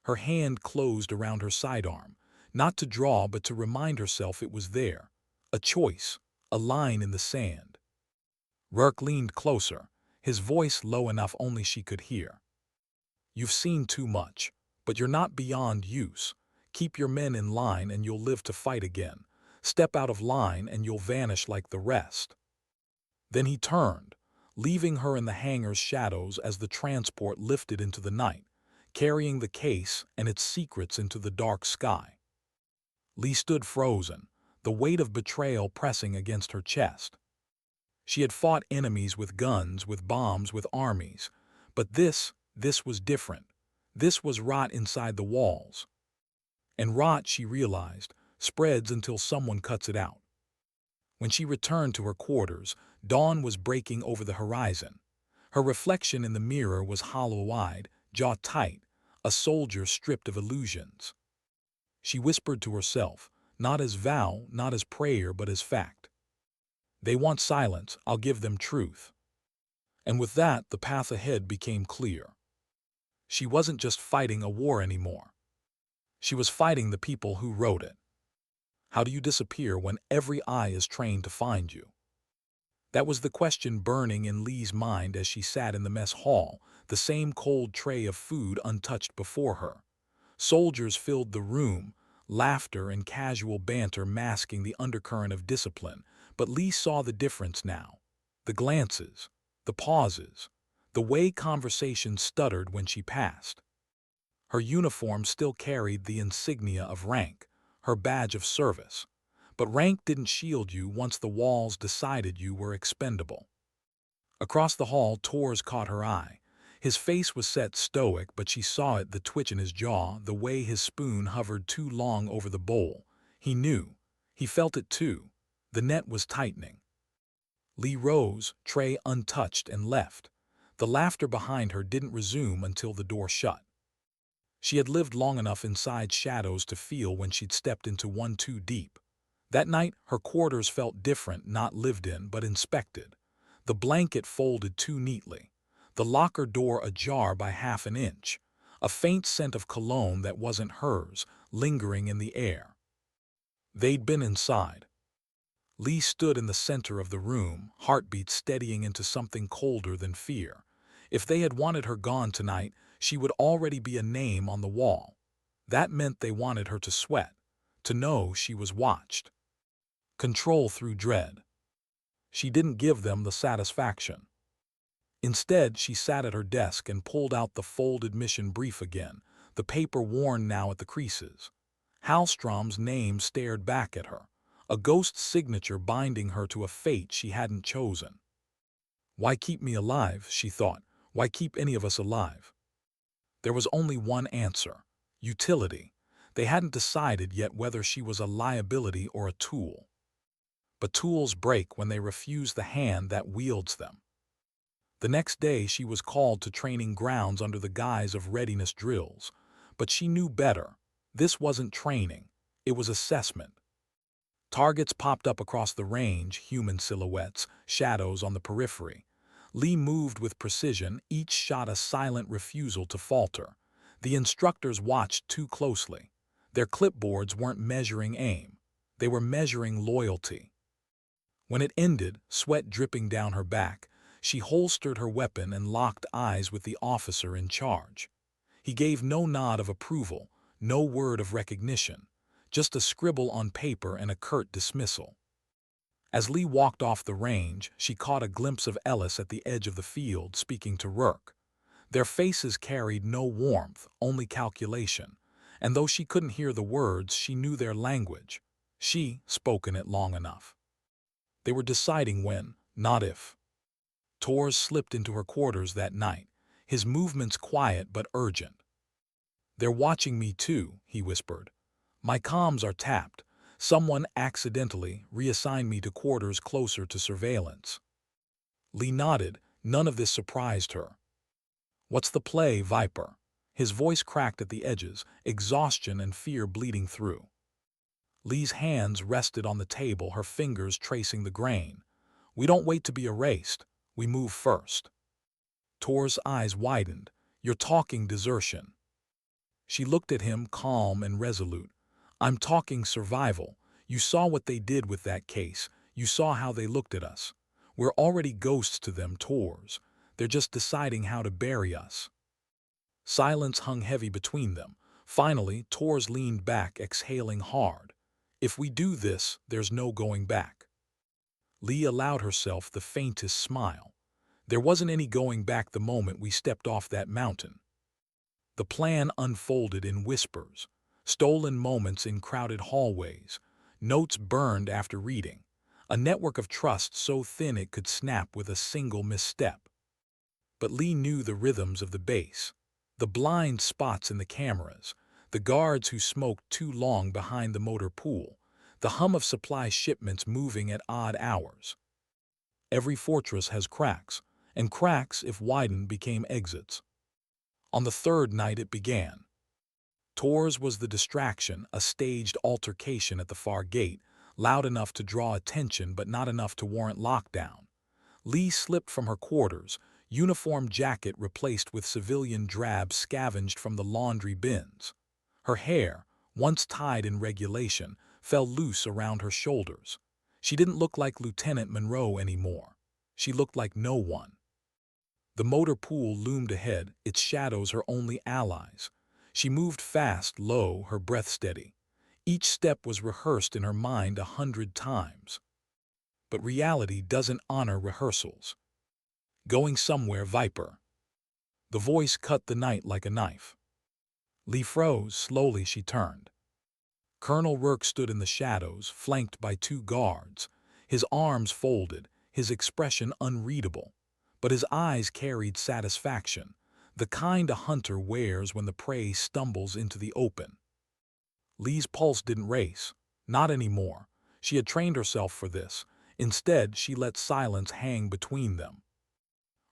Her hand closed around her sidearm, not to draw but to remind herself it was there. A choice, a line in the sand. Rourke leaned closer, his voice low enough only she could hear. "You've seen too much, but you're not beyond use. Keep your men in line and you'll live to fight again. Step out of line and you'll vanish like the rest." Then he turned, leaving her in the hangar's shadows as the transport lifted into the night, carrying the case and its secrets into the dark sky. Lee stood frozen, the weight of betrayal pressing against her chest. She had fought enemies with guns, with bombs, with armies. But this was different. This was rot inside the walls. And rot, she realized, spreads until someone cuts it out. When she returned to her quarters, dawn was breaking over the horizon. Her reflection in the mirror was hollow-eyed, jaw tight, a soldier stripped of illusions. She whispered to herself, not as vow, not as prayer, but as fact. "They want silence, I'll give them truth." And with that, the path ahead became clear. She wasn't just fighting a war anymore. She was fighting the people who wrote it. How do you disappear when every eye is trained to find you? That was the question burning in Lee's mind as she sat in the mess hall, the same cold tray of food untouched before her. Soldiers filled the room, laughter and casual banter masking the undercurrent of discipline, but Lee saw the difference now. The glances, the pauses, the way conversation stuttered when she passed. Her uniform still carried the insignia of rank, her badge of service. But rank didn't shield you once the walls decided you were expendable. Across the hall, Torres caught her eye. His face was set stoic, but she saw it, the twitch in his jaw, the way his spoon hovered too long over the bowl. He knew. He felt it too. The net was tightening. Lee rose, tray untouched, and left. The laughter behind her didn't resume until the door shut. She had lived long enough inside shadows to feel when she'd stepped into one too deep. That night, her quarters felt different, not lived in, but inspected. The blanket folded too neatly. The locker door ajar by half an inch. A faint scent of cologne that wasn't hers, lingering in the air. They'd been inside. Lee stood in the center of the room, heartbeat steadying into something colder than fear. If they had wanted her gone tonight, she would already be a name on the wall. That meant they wanted her to sweat, to know she was watched. Control through dread. She didn't give them the satisfaction. Instead, she sat at her desk and pulled out the folded mission brief again, the paper worn now at the creases. Hallstrom's name stared back at her, a ghost signature binding her to a fate she hadn't chosen. Why keep me alive, she thought. Why keep any of us alive? There was only one answer: utility. They hadn't decided yet whether she was a liability or a tool. But tools break when they refuse the hand that wields them. The next day she was called to training grounds under the guise of readiness drills. But she knew better. This wasn't training. It was assessment. Targets popped up across the range, human silhouettes, shadows on the periphery. Lee moved with precision, each shot a silent refusal to falter. The instructors watched too closely. Their clipboards weren't measuring aim. They were measuring loyalty. When it ended, sweat dripping down her back, she holstered her weapon and locked eyes with the officer in charge. He gave no nod of approval, no word of recognition, just a scribble on paper and a curt dismissal. As Lee walked off the range, she caught a glimpse of Ellis at the edge of the field speaking to Rourke. Their faces carried no warmth, only calculation, and though she couldn't hear the words, she knew their language. She spoken it long enough. They were deciding when, not if. Torres slipped into her quarters that night, his movements quiet but urgent. "They're watching me too," he whispered. "My comms are tapped. Someone accidentally reassigned me to quarters closer to surveillance." Lee nodded. None of this surprised her. "What's the play, Viper?" His voice cracked at the edges, exhaustion and fear bleeding through. Lee's hands rested on the table, her fingers tracing the grain. "We don't wait to be erased. We move first." Tor's eyes widened. "You're talking desertion." She looked at him, calm and resolute. "I'm talking survival. You saw what they did with that case. You saw how they looked at us. We're already ghosts to them, Tors. They're just deciding how to bury us." Silence hung heavy between them. Finally, Tors leaned back, exhaling hard. "If we do this, there's no going back." Lee allowed herself the faintest smile. "There wasn't any going back the moment we stepped off that mountain." The plan unfolded in whispers, stolen moments in crowded hallways, notes burned after reading, a network of trust so thin it could snap with a single misstep. But Lee knew the rhythms of the base, the blind spots in the cameras, the guards who smoked too long behind the motor pool, the hum of supply shipments moving at odd hours. Every fortress has cracks, and cracks, if widened, became exits. On the third night it began. Tors was the distraction, a staged altercation at the far gate, loud enough to draw attention but not enough to warrant lockdown. Lee slipped from her quarters, uniform jacket replaced with civilian drab scavenged from the laundry bins. Her hair, once tied in regulation, fell loose around her shoulders. She didn't look like Lieutenant Monroe anymore. She looked like no one. The motor pool loomed ahead, its shadows her only allies. She moved fast, low, her breath steady. Each step was rehearsed in her mind 100 times. But reality doesn't honor rehearsals. "Going somewhere, Viper." The voice cut the night like a knife. Lee froze. Slowly she turned. Colonel Rourke stood in the shadows, flanked by 2 guards, his arms folded, his expression unreadable. But his eyes carried satisfaction, the kind a hunter wears when the prey stumbles into the open. Lee's pulse didn't race. Not anymore. She had trained herself for this. Instead, she let silence hang between them.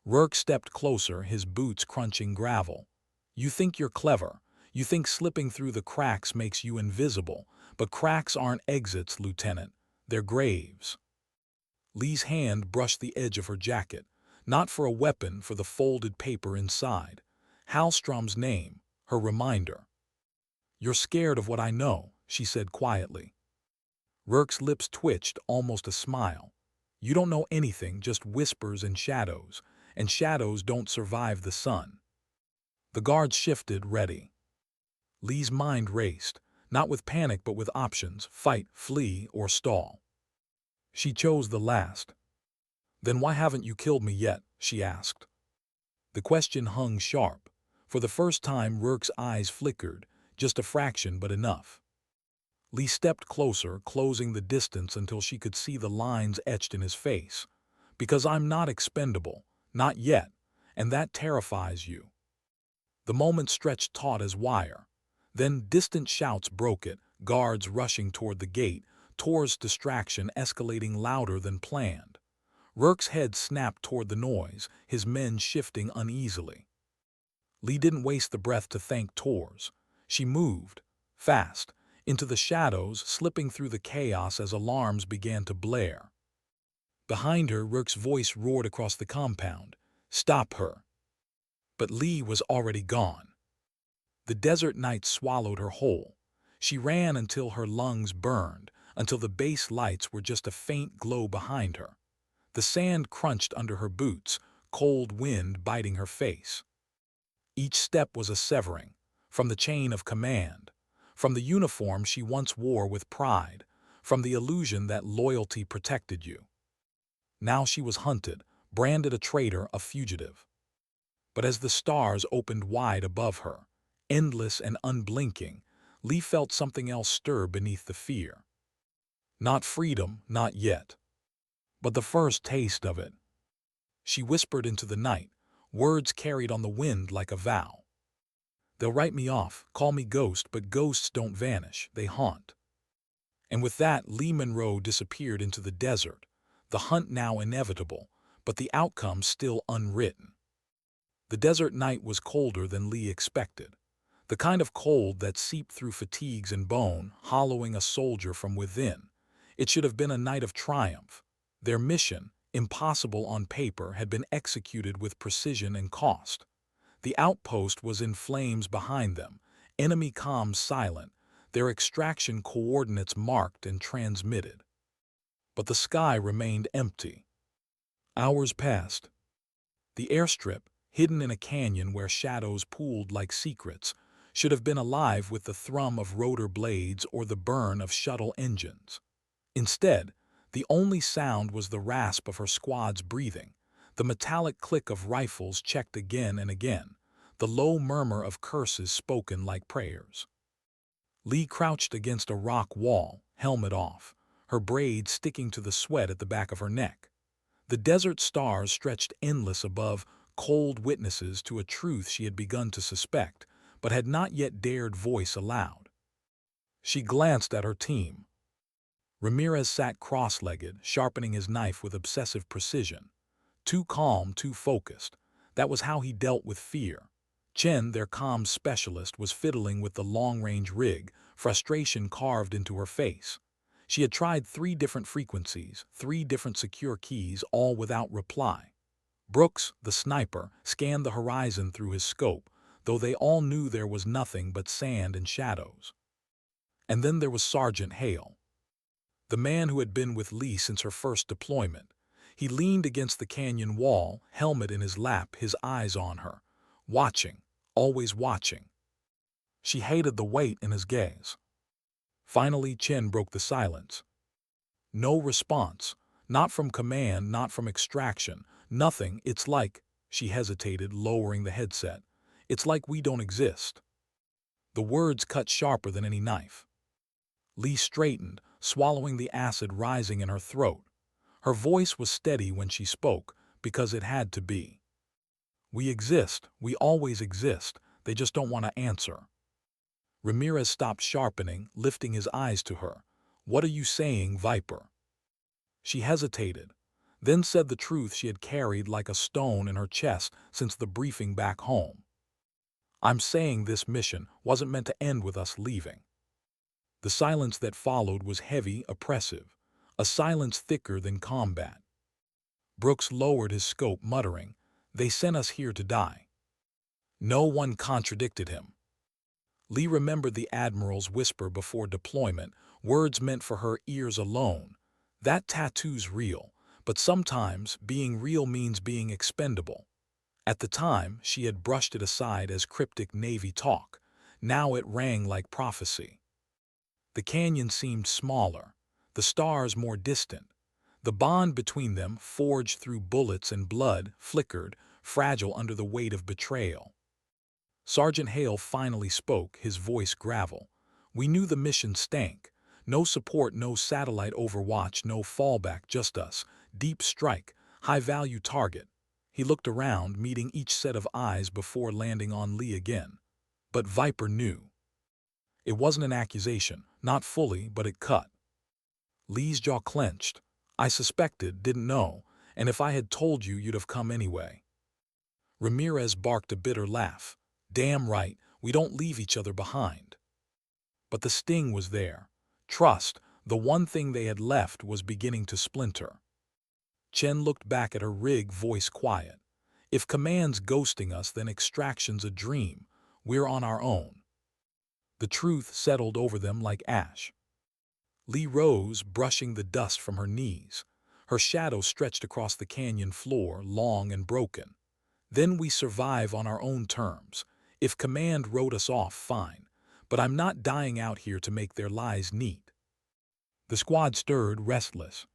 Rourke stepped closer, his boots crunching gravel. "You think you're clever. You think slipping through the cracks makes you invisible. But cracks aren't exits, Lieutenant. They're graves." Lee's hand brushed the edge of her jacket. Not for a weapon, for the folded paper inside. Hallstrom's name, her reminder. "You're scared of what I know," she said quietly. Rourke's lips twitched, almost a smile. "You don't know anything, just whispers and shadows don't survive the sun." The guards shifted, ready. Lee's mind raced, not with panic but with options: fight, flee, or stall. She chose the last. "Then why haven't you killed me yet?" she asked. The question hung sharp. For the first time, Rourke's eyes flickered, just a fraction but enough. Lee stepped closer, closing the distance until she could see the lines etched in his face. "Because I'm not expendable. Not yet. And that terrifies you." The moment stretched taut as wire. Then distant shouts broke it, guards rushing toward the gate, Tor's distraction escalating louder than planned. Rourke's head snapped toward the noise, his men shifting uneasily. Lee didn't waste the breath to thank Tors. She moved, fast, into the shadows, slipping through the chaos as alarms began to blare. Behind her, Rourke's voice roared across the compound. "Stop her!" But Lee was already gone. The desert night swallowed her whole. She ran until her lungs burned, until the base lights were just a faint glow behind her. The sand crunched under her boots, cold wind biting her face. Each step was a severing, from the chain of command, from the uniform she once wore with pride, from the illusion that loyalty protected you. Now she was hunted, branded a traitor, a fugitive. But as the stars opened wide above her, endless and unblinking, Lee felt something else stir beneath the fear. Not freedom, not yet, but the first taste of it. She whispered into the night, words carried on the wind like a vow. "They'll write me off, call me ghost, but ghosts don't vanish, they haunt." And with that, Lee Monroe disappeared into the desert, the hunt now inevitable, but the outcome still unwritten. The desert night was colder than Lee expected, the kind of cold that seeped through fatigues and bone, hollowing a soldier from within. It should have been a night of triumph. Their mission, impossible on paper, had been executed with precision and cost. The outpost was in flames behind them, enemy comms silent, their extraction coordinates marked and transmitted. But the sky remained empty. Hours passed. The airstrip, hidden in a canyon where shadows pooled like secrets, should have been alive with the thrum of rotor blades or the burn of shuttle engines. Instead, the only sound was the rasp of her squad's breathing, the metallic click of rifles checked again and again, the low murmur of curses spoken like prayers. Lee crouched against a rock wall, helmet off, her braids sticking to the sweat at the back of her neck. The desert stars stretched endless above, cold witnesses to a truth she had begun to suspect, but had not yet dared voice aloud. She glanced at her team. Ramirez sat cross-legged, sharpening his knife with obsessive precision. Too calm, too focused. That was how he dealt with fear. Chen, their comms specialist, was fiddling with the long-range rig, frustration carved into her face. She had tried 3 different frequencies, 3 different secure keys, all without reply. Brooks, the sniper, scanned the horizon through his scope, though they all knew there was nothing but sand and shadows. And then there was Sergeant Hale, the man who had been with Lee since her first deployment. He leaned against the canyon wall, helmet in his lap, his eyes on her, watching, always watching. She hated the weight in his gaze. Finally, Chen broke the silence. No response, not from command, not from extraction, nothing. "It's like," she hesitated, lowering the headset, "it's like we don't exist." The words cut sharper than any knife. Lee straightened, swallowing the acid rising in her throat. Her voice was steady when she spoke, because it had to be. "We exist, we always exist, they just don't want to answer." Ramirez stopped sharpening, lifting his eyes to her. "What are you saying, Viper?" She hesitated, then said the truth she had carried like a stone in her chest since the briefing back home. "I'm saying this mission wasn't meant to end with us leaving." The silence that followed was heavy, oppressive, a silence thicker than combat. Brooks lowered his scope, muttering, "They sent us here to die." No one contradicted him. Lee remembered the Admiral's whisper before deployment, words meant for her ears alone. "That tattoo's real, but sometimes being real means being expendable." At the time, she had brushed it aside as cryptic Navy talk. Now it rang like prophecy. The canyon seemed smaller, the stars more distant. The bond between them, forged through bullets and blood, flickered, fragile under the weight of betrayal. Sergeant Hale finally spoke, his voice gravel. "We knew the mission stank. No support, no satellite overwatch, no fallback, just us. Deep strike, high-value target." He looked around, meeting each set of eyes before landing on Lee again. But Viper knew. It wasn't an accusation, not fully, but it cut. Lee's jaw clenched. "I suspected, didn't know, and if I had told you, you'd have come anyway." Ramirez barked a bitter laugh. "Damn right, we don't leave each other behind." But the sting was there. Trust, the one thing they had left, was beginning to splinter. Chen looked back at her rig, voice quiet. If command's ghosting us, then extraction's a dream. We're on our own. The truth settled over them like ash. Lee rose, brushing the dust from her knees. Her shadow stretched across the canyon floor, long and broken. Then we survive on our own terms. If command wrote us off, fine. But I'm not dying out here to make their lies neat. The squad stirred, restless.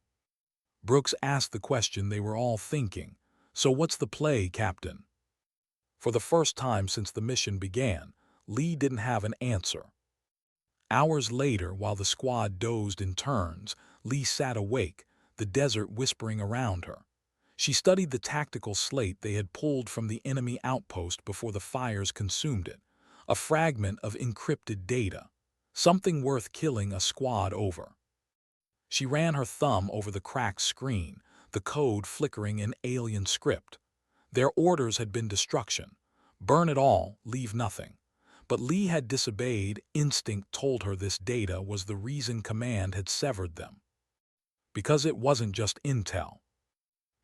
Brooks asked the question they were all thinking. So what's the play, Captain? For the first time since the mission began, Lee didn't have an answer. Hours later, while the squad dozed in turns, Lee sat awake, the desert whispering around her. She studied the tactical slate they had pulled from the enemy outpost before the fires consumed it, a fragment of encrypted data, something worth killing a squad over. She ran her thumb over the cracked screen, the code flickering in alien script. Their orders had been destruction. Burn it all, leave nothing. But Lee had disobeyed. Instinct told her this data was the reason command had severed them. Because it wasn't just intel.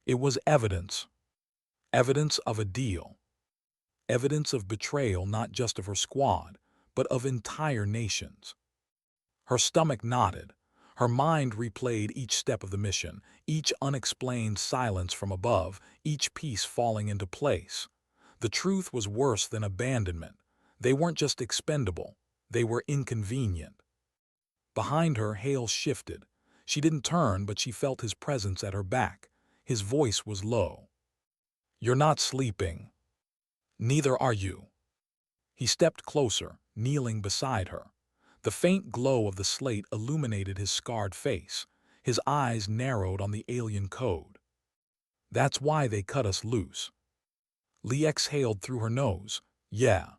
It was evidence. Evidence of a deal. Evidence of betrayal, not just of her squad, but of entire nations. Her stomach knotted. Her mind replayed each step of the mission, each unexplained silence from above, each piece falling into place. The truth was worse than abandonment. They weren't just expendable, they were inconvenient. Behind her, Hale shifted. She didn't turn, but she felt his presence at her back. His voice was low. "You're not sleeping. Neither are you." He stepped closer, kneeling beside her. The faint glow of the slate illuminated his scarred face. His eyes narrowed on the alien code. "That's why they cut us loose." Lee exhaled through her nose. "Yeah."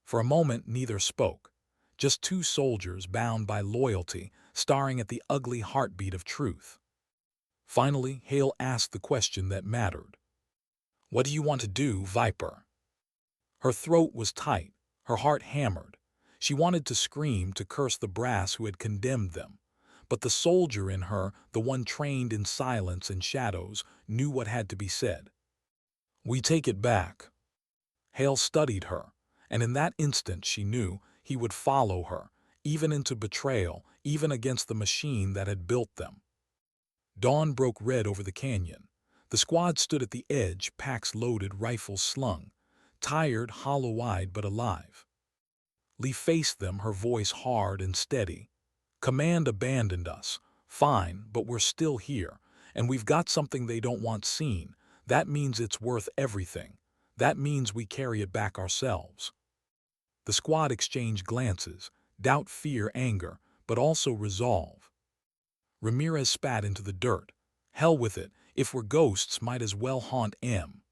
For a moment, neither spoke. Just two soldiers bound by loyalty, staring at the ugly heartbeat of truth. Finally, Hale asked the question that mattered. "What do you want to do, Viper?" Her throat was tight, her heart hammered. She wanted to scream, to curse the brass who had condemned them. But the soldier in her, the one trained in silence and shadows, knew what had to be said. "We take it back." Hale studied her, and in that instant she knew he would follow her, even into betrayal, even against the machine that had built them. Dawn broke red over the canyon. The squad stood at the edge, packs loaded, rifles slung, tired, hollow-eyed, but alive. Lee faced them, her voice hard and steady. "Command abandoned us. Fine, but we're still here, and we've got something they don't want seen. That means it's worth everything. That means we carry it back ourselves." The squad exchanged glances, doubt, fear, anger, but also resolve. Ramirez spat into the dirt. "Hell with it, if we're ghosts, might as well haunt M."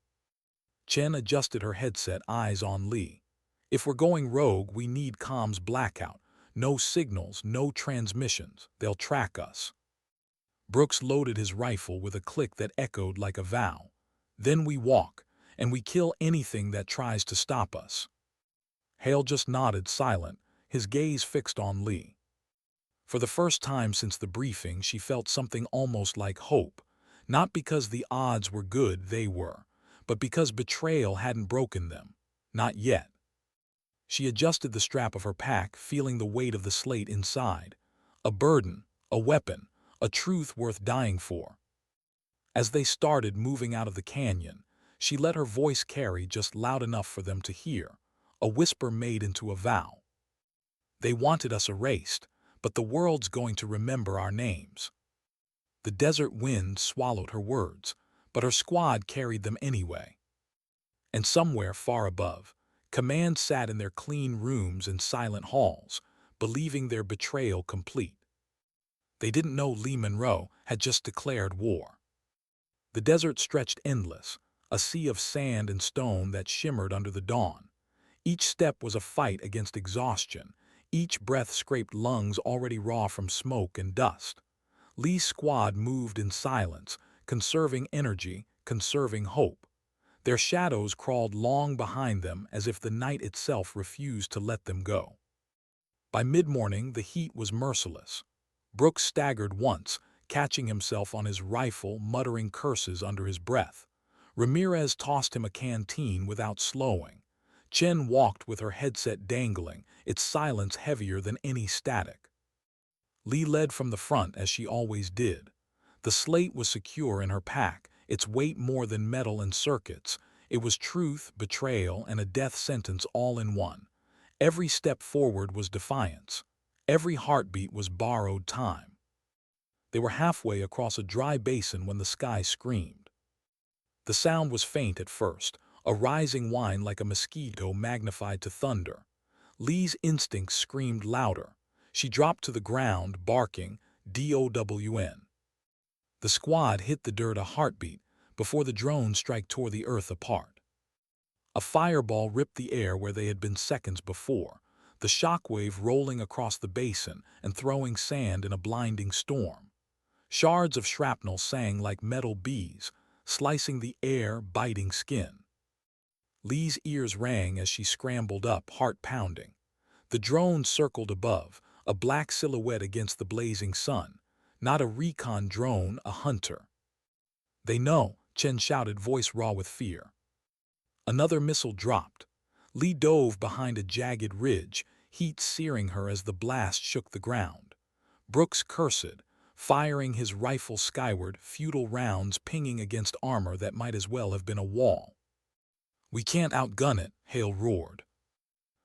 Chen adjusted her headset, eyes on Lee. "If we're going rogue, we need comms blackout. No signals, no transmissions. They'll track us." Brooks loaded his rifle with a click that echoed like a vow. "Then we walk, and we kill anything that tries to stop us." Hale just nodded, silent, his gaze fixed on Lee. For the first time since the briefing, she felt something almost like hope, not because the odds were good, they were, but because betrayal hadn't broken them. Not yet. She adjusted the strap of her pack, feeling the weight of the slate inside. A burden, a weapon, a truth worth dying for. As they started moving out of the canyon, she let her voice carry just loud enough for them to hear, a whisper made into a vow. "They wanted us erased, but the world's going to remember our names." The desert wind swallowed her words, but her squad carried them anyway. And somewhere far above, command sat in their clean rooms and silent halls, believing their betrayal complete. They didn't know Lee Monroe had just declared war. The desert stretched endless, a sea of sand and stone that shimmered under the dawn. Each step was a fight against exhaustion. Each breath scraped lungs already raw from smoke and dust. Lee's squad moved in silence, conserving energy, conserving hope. Their shadows crawled long behind them as if the night itself refused to let them go. By mid-morning, the heat was merciless. Brooks staggered once, catching himself on his rifle, muttering curses under his breath. Ramirez tossed him a canteen without slowing. Chen walked with her headset dangling, its silence heavier than any static. Lee led from the front as she always did. The slate was secure in her pack, its weight more than metal and circuits. It was truth, betrayal, and a death sentence all in one. Every step forward was defiance. Every heartbeat was borrowed time. They were halfway across a dry basin when the sky screamed. The sound was faint at first, a rising whine like a mosquito magnified to thunder. Lee's instincts screamed louder. She dropped to the ground, barking, DOWN. The squad hit the dirt a heartbeat before the drone strike tore the earth apart. A fireball ripped the air where they had been seconds before, the shockwave rolling across the basin and throwing sand in a blinding storm. Shards of shrapnel sang like metal bees, slicing the air, biting skin. Lee's ears rang as she scrambled up, heart pounding. The drone circled above, a black silhouette against the blazing sun. Not a recon drone, a hunter. "They know," Chen shouted, voice raw with fear. Another missile dropped. Lee dove behind a jagged ridge, heat searing her as the blast shook the ground. Brooks cursed, firing his rifle skyward, futile rounds pinging against armor that might as well have been a wall. "We can't outgun it," Hale roared.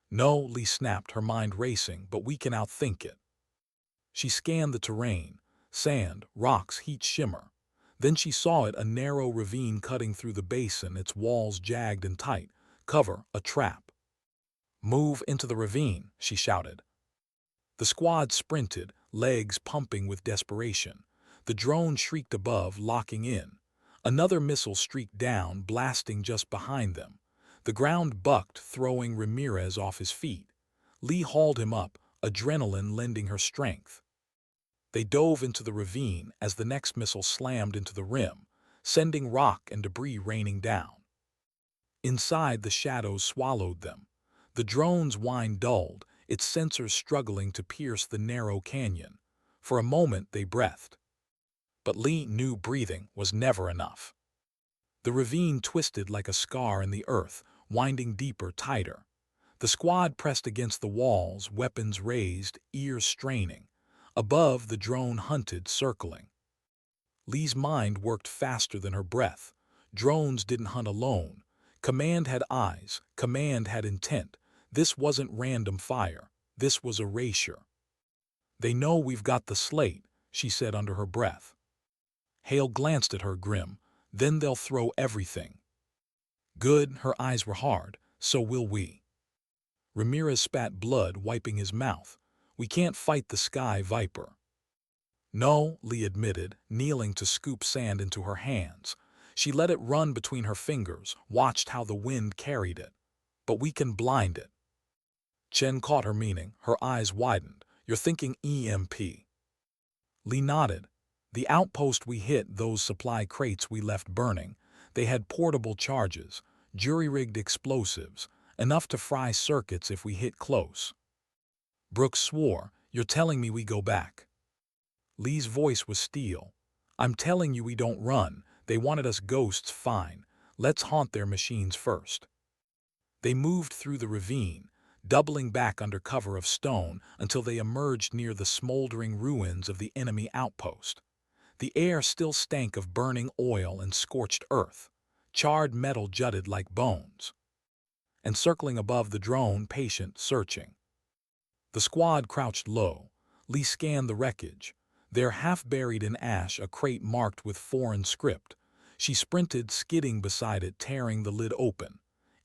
"No," Lee snapped, her mind racing, "but we can outthink it." She scanned the terrain, sand, rocks, heat shimmer. Then she saw it, a narrow ravine cutting through the basin, its walls jagged and tight. Cover, a trap. "Move into the ravine," she shouted. The squad sprinted, legs pumping with desperation. The drone shrieked above, locking in. Another missile streaked down, blasting just behind them. The ground bucked, throwing Ramirez off his feet. Lee hauled him up, adrenaline lending her strength. They dove into the ravine as the next missile slammed into the rim, sending rock and debris raining down. Inside, the shadows swallowed them. The drone's whine dulled, its sensors struggling to pierce the narrow canyon. For a moment they breathed. But Lee knew breathing was never enough. The ravine twisted like a scar in the earth, winding deeper, tighter. The squad pressed against the walls, weapons raised, ears straining. Above, the drone hunted, circling. Lee's mind worked faster than her breath. Drones didn't hunt alone. Command had eyes, command had intent. This wasn't random fire. This was erasure. "They know we've got the slate," she said under her breath. Hale glanced at her, grim. "Then they'll throw everything." "Good," her eyes were hard. "So will we." Ramirez spat blood, wiping his mouth. "We can't fight the sky viper." "No," Lee admitted, kneeling to scoop sand into her hands. She let it run between her fingers, watched how the wind carried it. "But we can blind it." Chen caught her meaning, her eyes widened. "You're thinking EMP." Lee nodded. "The outpost we hit, those supply crates we left burning, they had portable charges, jury-rigged explosives, enough to fry circuits if we hit close." Brooks swore. "You're telling me we go back?" Lee's voice was steel. "I'm telling you we don't run. They wanted us ghosts, fine. Let's haunt their machines first." They moved through the ravine, doubling back under cover of stone until they emerged near the smoldering ruins of the enemy outpost. The air still stank of burning oil and scorched earth. Charred metal jutted like bones. And circling above the drone, patient, searching. The squad crouched low. Lee scanned the wreckage. There, half buried in ash, a crate marked with foreign script. She sprinted, skidding beside it, tearing the lid open.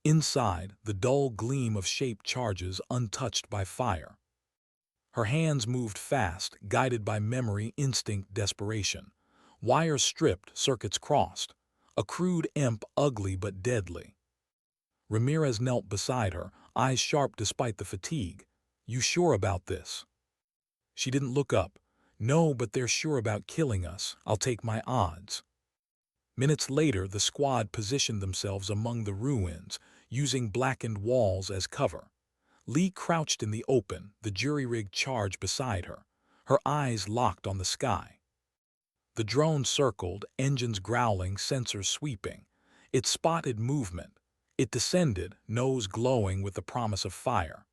Inside, the dull gleam of shaped charges untouched by fire. Her hands moved fast, guided by memory, instinct, desperation. Wires stripped, circuits crossed. A crude imp, ugly but deadly. Ramirez knelt beside her, eyes sharp despite the fatigue. "You sure about this?" She didn't look up. "No, but they're sure about killing us. I'll take my odds." Minutes later, the squad positioned themselves among the ruins, using blackened walls as cover. Lee crouched in the open, the jury-rig charge beside her, her eyes locked on the sky. The drone circled, engines growling, sensors sweeping. It spotted movement. It descended, nose glowing with the promise of fire.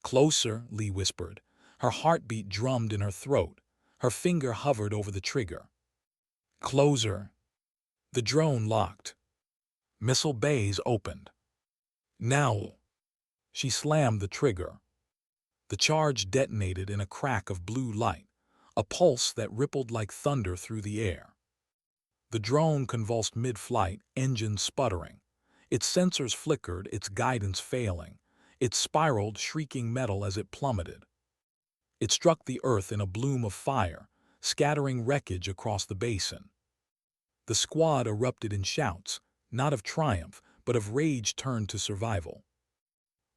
"Closer," Lee whispered. Her heartbeat drummed in her throat. Her finger hovered over the trigger. "Closer." The drone locked. Missile bays opened. "Now." She slammed the trigger. The charge detonated in a crack of blue light, a pulse that rippled like thunder through the air. The drone convulsed mid-flight, engines sputtering. Its sensors flickered, its guidance failing. It spiraled, shrieking metal as it plummeted. It struck the earth in a bloom of fire, scattering wreckage across the basin. The squad erupted in shouts, not of triumph, but of rage turned to survival.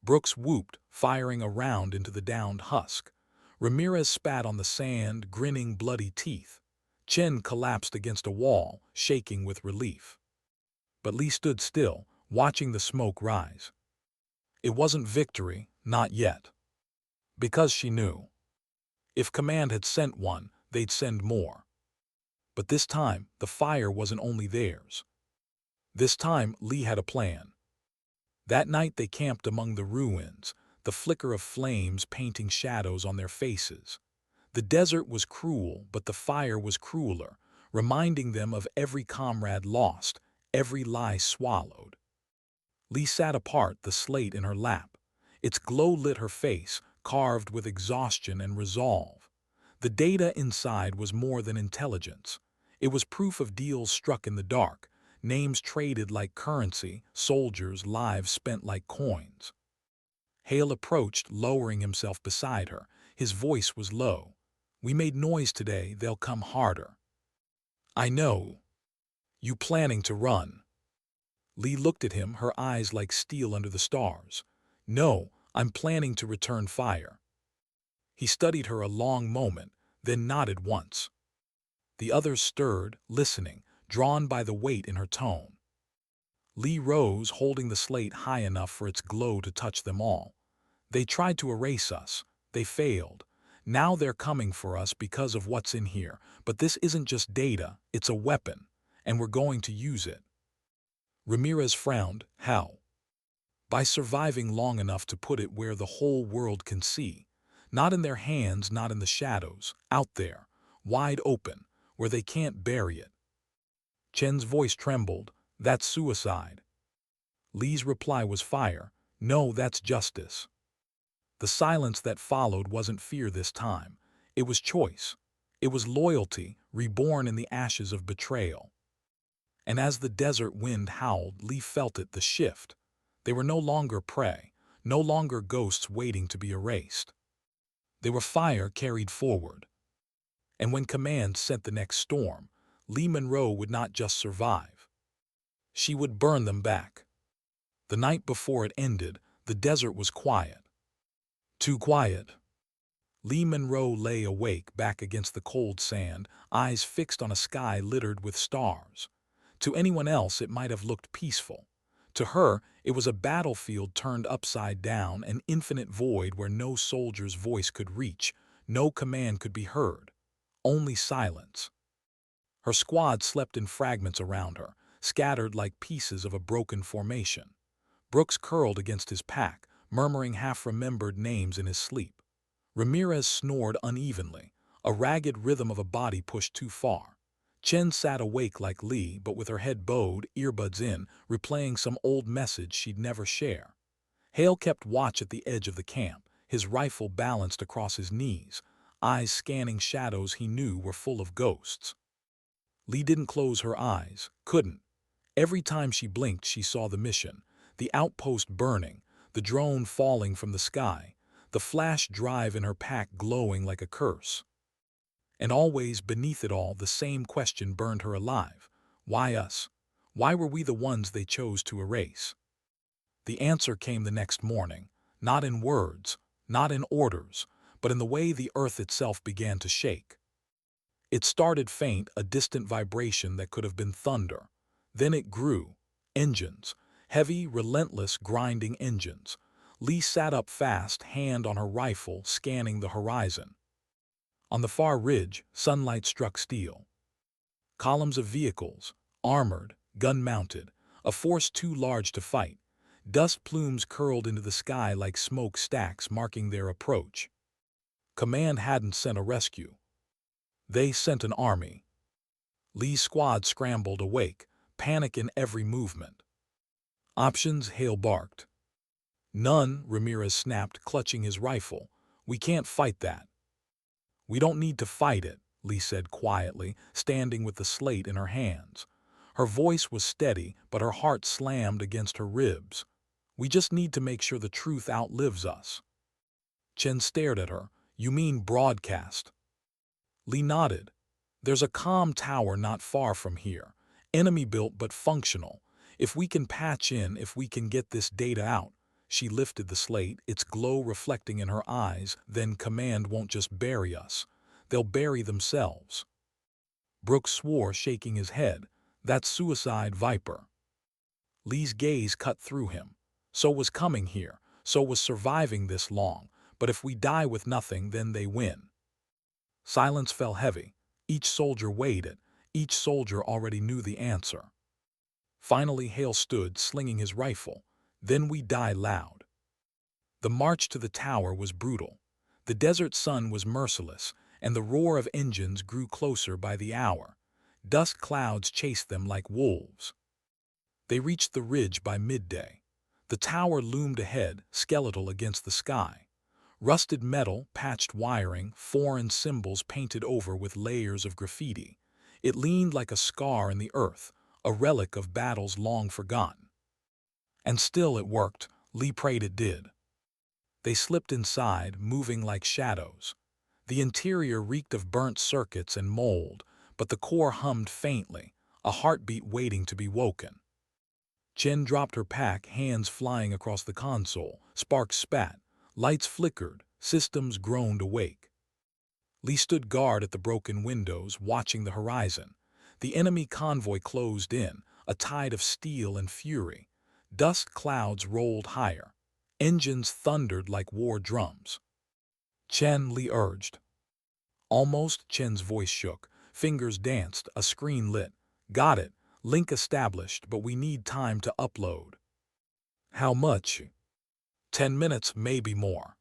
Brooks whooped, firing a round into the downed husk. Ramirez spat on the sand, grinning bloody teeth. Chen collapsed against a wall, shaking with relief. But Lee stood still, watching the smoke rise. It wasn't victory, not yet. Because she knew. If Command had sent one, they'd send more. But this time, the fire wasn't only theirs. This time, Lee had a plan. That night they camped among the ruins, the flicker of flames painting shadows on their faces. The desert was cruel, but the fire was crueler, reminding them of every comrade lost, every lie swallowed. Lee sat apart, the slate in her lap. Its glow lit her face, carved with exhaustion and resolve. The data inside was more than intelligence. It was proof of deals struck in the dark, names traded like currency, soldiers' lives spent like coins. Hale approached, lowering himself beside her. His voice was low. "We made noise today, they'll come harder." "I know. You planning to run?" Lee looked at him, her eyes like steel under the stars. "No, I'm planning to return fire." He studied her a long moment, then nodded once. The others stirred, listening, drawn by the weight in her tone. Lee rose, holding the slate high enough for its glow to touch them all. "They tried to erase us. They failed. Now they're coming for us because of what's in here. But this isn't just data, it's a weapon, and we're going to use it." Ramirez frowned. "How?" "By surviving long enough to put it where the whole world can see. Not in their hands, not in the shadows. Out there, wide open, where they can't bury it." Chen's voice trembled. "That's suicide." Lee's reply was fire. "No, that's justice." The silence that followed wasn't fear this time. It was choice. It was loyalty, reborn in the ashes of betrayal. And as the desert wind howled, Lee felt it, the shift. They were no longer prey, no longer ghosts waiting to be erased. They were fire carried forward. And when Command sent the next storm, Lee Monroe would not just survive. She would burn them back. The night before it ended, the desert was quiet. Too quiet. Lee Monroe lay awake back against the cold sand, eyes fixed on a sky littered with stars. To anyone else it might have looked peaceful. To her, it was a battlefield turned upside down, an infinite void where no soldier's voice could reach, no command could be heard. Only silence. Her squad slept in fragments around her, scattered like pieces of a broken formation. Brooks curled against his pack, murmuring half-remembered names in his sleep. Ramirez snored unevenly, a ragged rhythm of a body pushed too far. Chen sat awake like Lee, but with her head bowed, earbuds in, replaying some old message she'd never share. Hale kept watch at the edge of the camp, his rifle balanced across his knees, eyes scanning shadows he knew were full of ghosts. Lee didn't close her eyes, couldn't. Every time she blinked she saw the mission, the outpost burning, the drone falling from the sky, the flash drive in her pack glowing like a curse. And always, beneath it all, the same question burned her alive. Why us? Why were we the ones they chose to erase? The answer came the next morning, not in words, not in orders, but in the way the earth itself began to shake. It started faint, a distant vibration that could have been thunder. Then it grew. Engines. Heavy, relentless, grinding engines. Lee sat up fast, hand on her rifle, scanning the horizon. On the far ridge, sunlight struck steel. Columns of vehicles, armored, gun-mounted, a force too large to fight. Dust plumes curled into the sky like smoke stacks marking their approach. Command hadn't sent a rescue. They sent an army. Lee's squad scrambled awake, panic in every movement. Options, Hale barked. None, Ramirez snapped, clutching his rifle. We can't fight that. We don't need to fight it, Lee said quietly, standing with the slate in her hands. Her voice was steady, but her heart slammed against her ribs. We just need to make sure the truth outlives us. Chen stared at her. You mean broadcast? Lee nodded. There's a comm tower not far from here. Enemy-built but functional. If we can patch in, if we can get this data out. She lifted the slate, its glow reflecting in her eyes. Then command won't just bury us. They'll bury themselves. Brooks swore, shaking his head. That's suicide, Viper. Lee's gaze cut through him. So was coming here. So was surviving this long. But if we die with nothing, then they win. Silence fell heavy. Each soldier weighed it. Each soldier already knew the answer. Finally, Hale stood, slinging his rifle. Then we die loud. The march to the tower was brutal. The desert sun was merciless, and the roar of engines grew closer by the hour. Dust clouds chased them like wolves. They reached the ridge by midday. The tower loomed ahead, skeletal against the sky. Rusted metal, patched wiring, foreign symbols painted over with layers of graffiti. It leaned like a scar in the earth, a relic of battles long forgotten. And still it worked. Lee prayed it did. They slipped inside, moving like shadows. The interior reeked of burnt circuits and mold, but the core hummed faintly, a heartbeat waiting to be woken. Chen dropped her pack, hands flying across the console. Sparks spat. Lights flickered, systems groaned awake. Lee stood guard at the broken windows, watching the horizon. The enemy convoy closed in, a tide of steel and fury. Dust clouds rolled higher. Engines thundered like war drums. Chen, Lee urged. Almost, Chen's voice shook. Fingers danced, a screen lit. Got it. Link established, but we need time to upload. How much? 10 minutes, maybe more.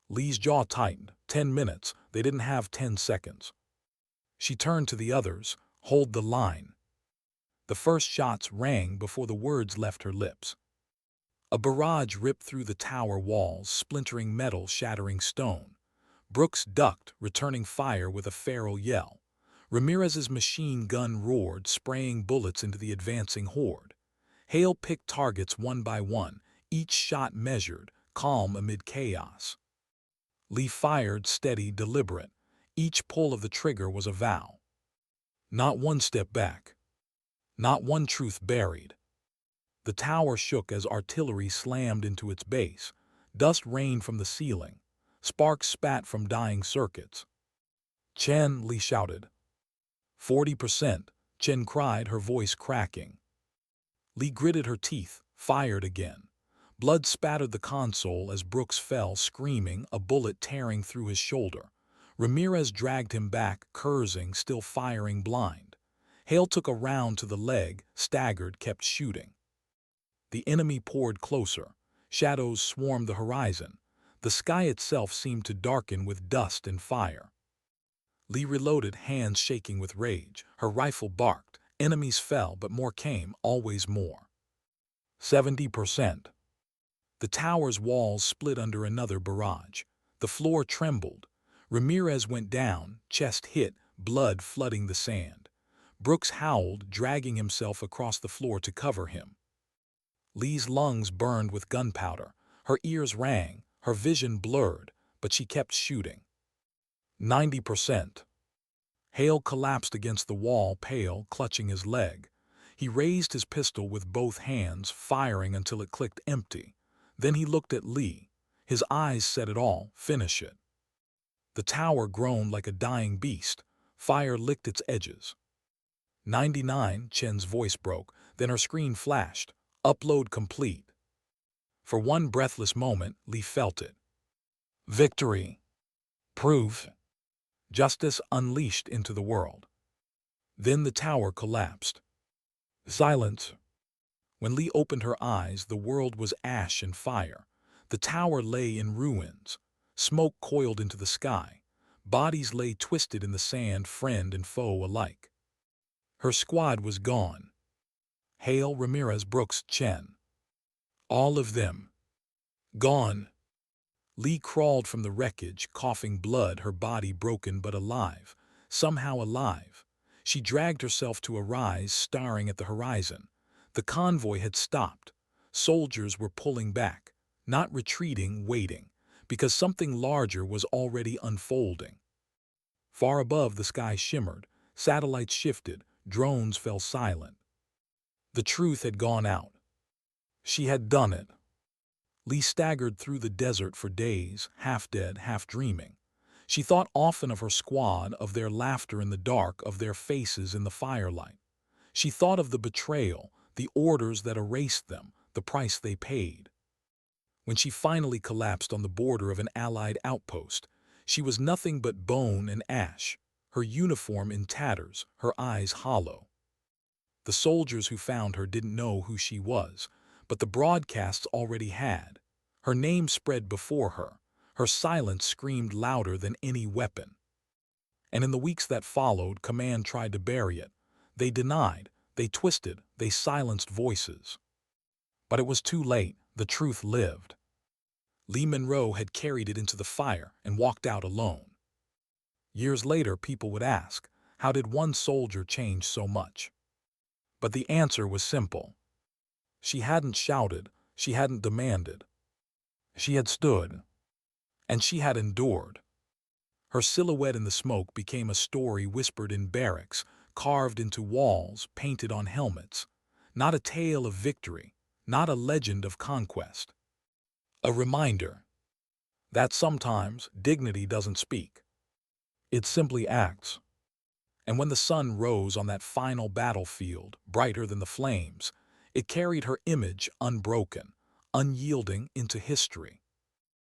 Lee's jaw tightened. 10 minutes. They didn't have 10 seconds. She turned to the others. Hold the line. The first shots rang before the words left her lips. A barrage ripped through the tower walls, splintering metal, shattering stone. Brooks ducked, returning fire with a feral yell. Ramirez's machine gun roared, spraying bullets into the advancing horde. Hale picked targets one by one, each shot measured, calm amid chaos. Lee fired, steady, deliberate. Each pull of the trigger was a vow. Not one step back. Not one truth buried. The tower shook as artillery slammed into its base. Dust rained from the ceiling. Sparks spat from dying circuits. Chen, Lee shouted. 40%, Chen cried, her voice cracking. Lee gritted her teeth, fired again. Blood spattered the console as Brooks fell, screaming, a bullet tearing through his shoulder. Ramirez dragged him back, cursing, still firing blind. Hale took a round to the leg, staggered, kept shooting. The enemy poured closer. Shadows swarmed the horizon. The sky itself seemed to darken with dust and fire. Lee reloaded, hands shaking with rage. Her rifle barked. Enemies fell, but more came, always more. 70%. The tower's walls split under another barrage. The floor trembled. Ramirez went down, chest hit, blood flooding the sand. Brooks howled, dragging himself across the floor to cover him. Lee's lungs burned with gunpowder. Her ears rang, her vision blurred, but she kept shooting. 90%. Hale collapsed against the wall, pale, clutching his leg. He raised his pistol with both hands, firing until it clicked empty. Then he looked at Lee. His eyes said it all, finish it. The tower groaned like a dying beast. Fire licked its edges. 99, Chen's voice broke. Then her screen flashed. Upload complete. For one breathless moment, Lee felt it. Victory. Proof. Justice unleashed into the world. Then the tower collapsed. Silence. When Lee opened her eyes, the world was ash and fire. The tower lay in ruins. Smoke coiled into the sky. Bodies lay twisted in the sand, friend and foe alike. Her squad was gone. Hale, Ramirez, Brooks, Chen. All of them. Gone. Lee crawled from the wreckage, coughing blood, her body broken but alive. Somehow alive. She dragged herself to a rise, staring at the horizon. The convoy had stopped. Soldiers were pulling back, not retreating, waiting, because something larger was already unfolding. Far above, the sky shimmered. Satellites shifted. Drones fell silent. The truth had gone out. She had done it. Lee staggered through the desert for days, half dead, half dreaming. She thought often of her squad, of their laughter in the dark, of their faces in the firelight. She thought of the betrayal, the orders that erased them, the price they paid. When she finally collapsed on the border of an Allied outpost, she was nothing but bone and ash, her uniform in tatters, her eyes hollow. The soldiers who found her didn't know who she was, but the broadcasts already had. Her name spread before her. Her silence screamed louder than any weapon. And in the weeks that followed, command tried to bury it. They denied, they twisted, they silenced voices. But it was too late. The truth lived. Lee Monroe had carried it into the fire and walked out alone. Years later, people would ask, how did one soldier change so much? But the answer was simple. She hadn't shouted, she hadn't demanded. She had stood, and she had endured. Her silhouette in the smoke became a story whispered in barracks, carved into walls, painted on helmets. Not a tale of victory, not a legend of conquest. A reminder that sometimes dignity doesn't speak. It simply acts. And when the sun rose on that final battlefield, brighter than the flames, it carried her image unbroken, unyielding into history.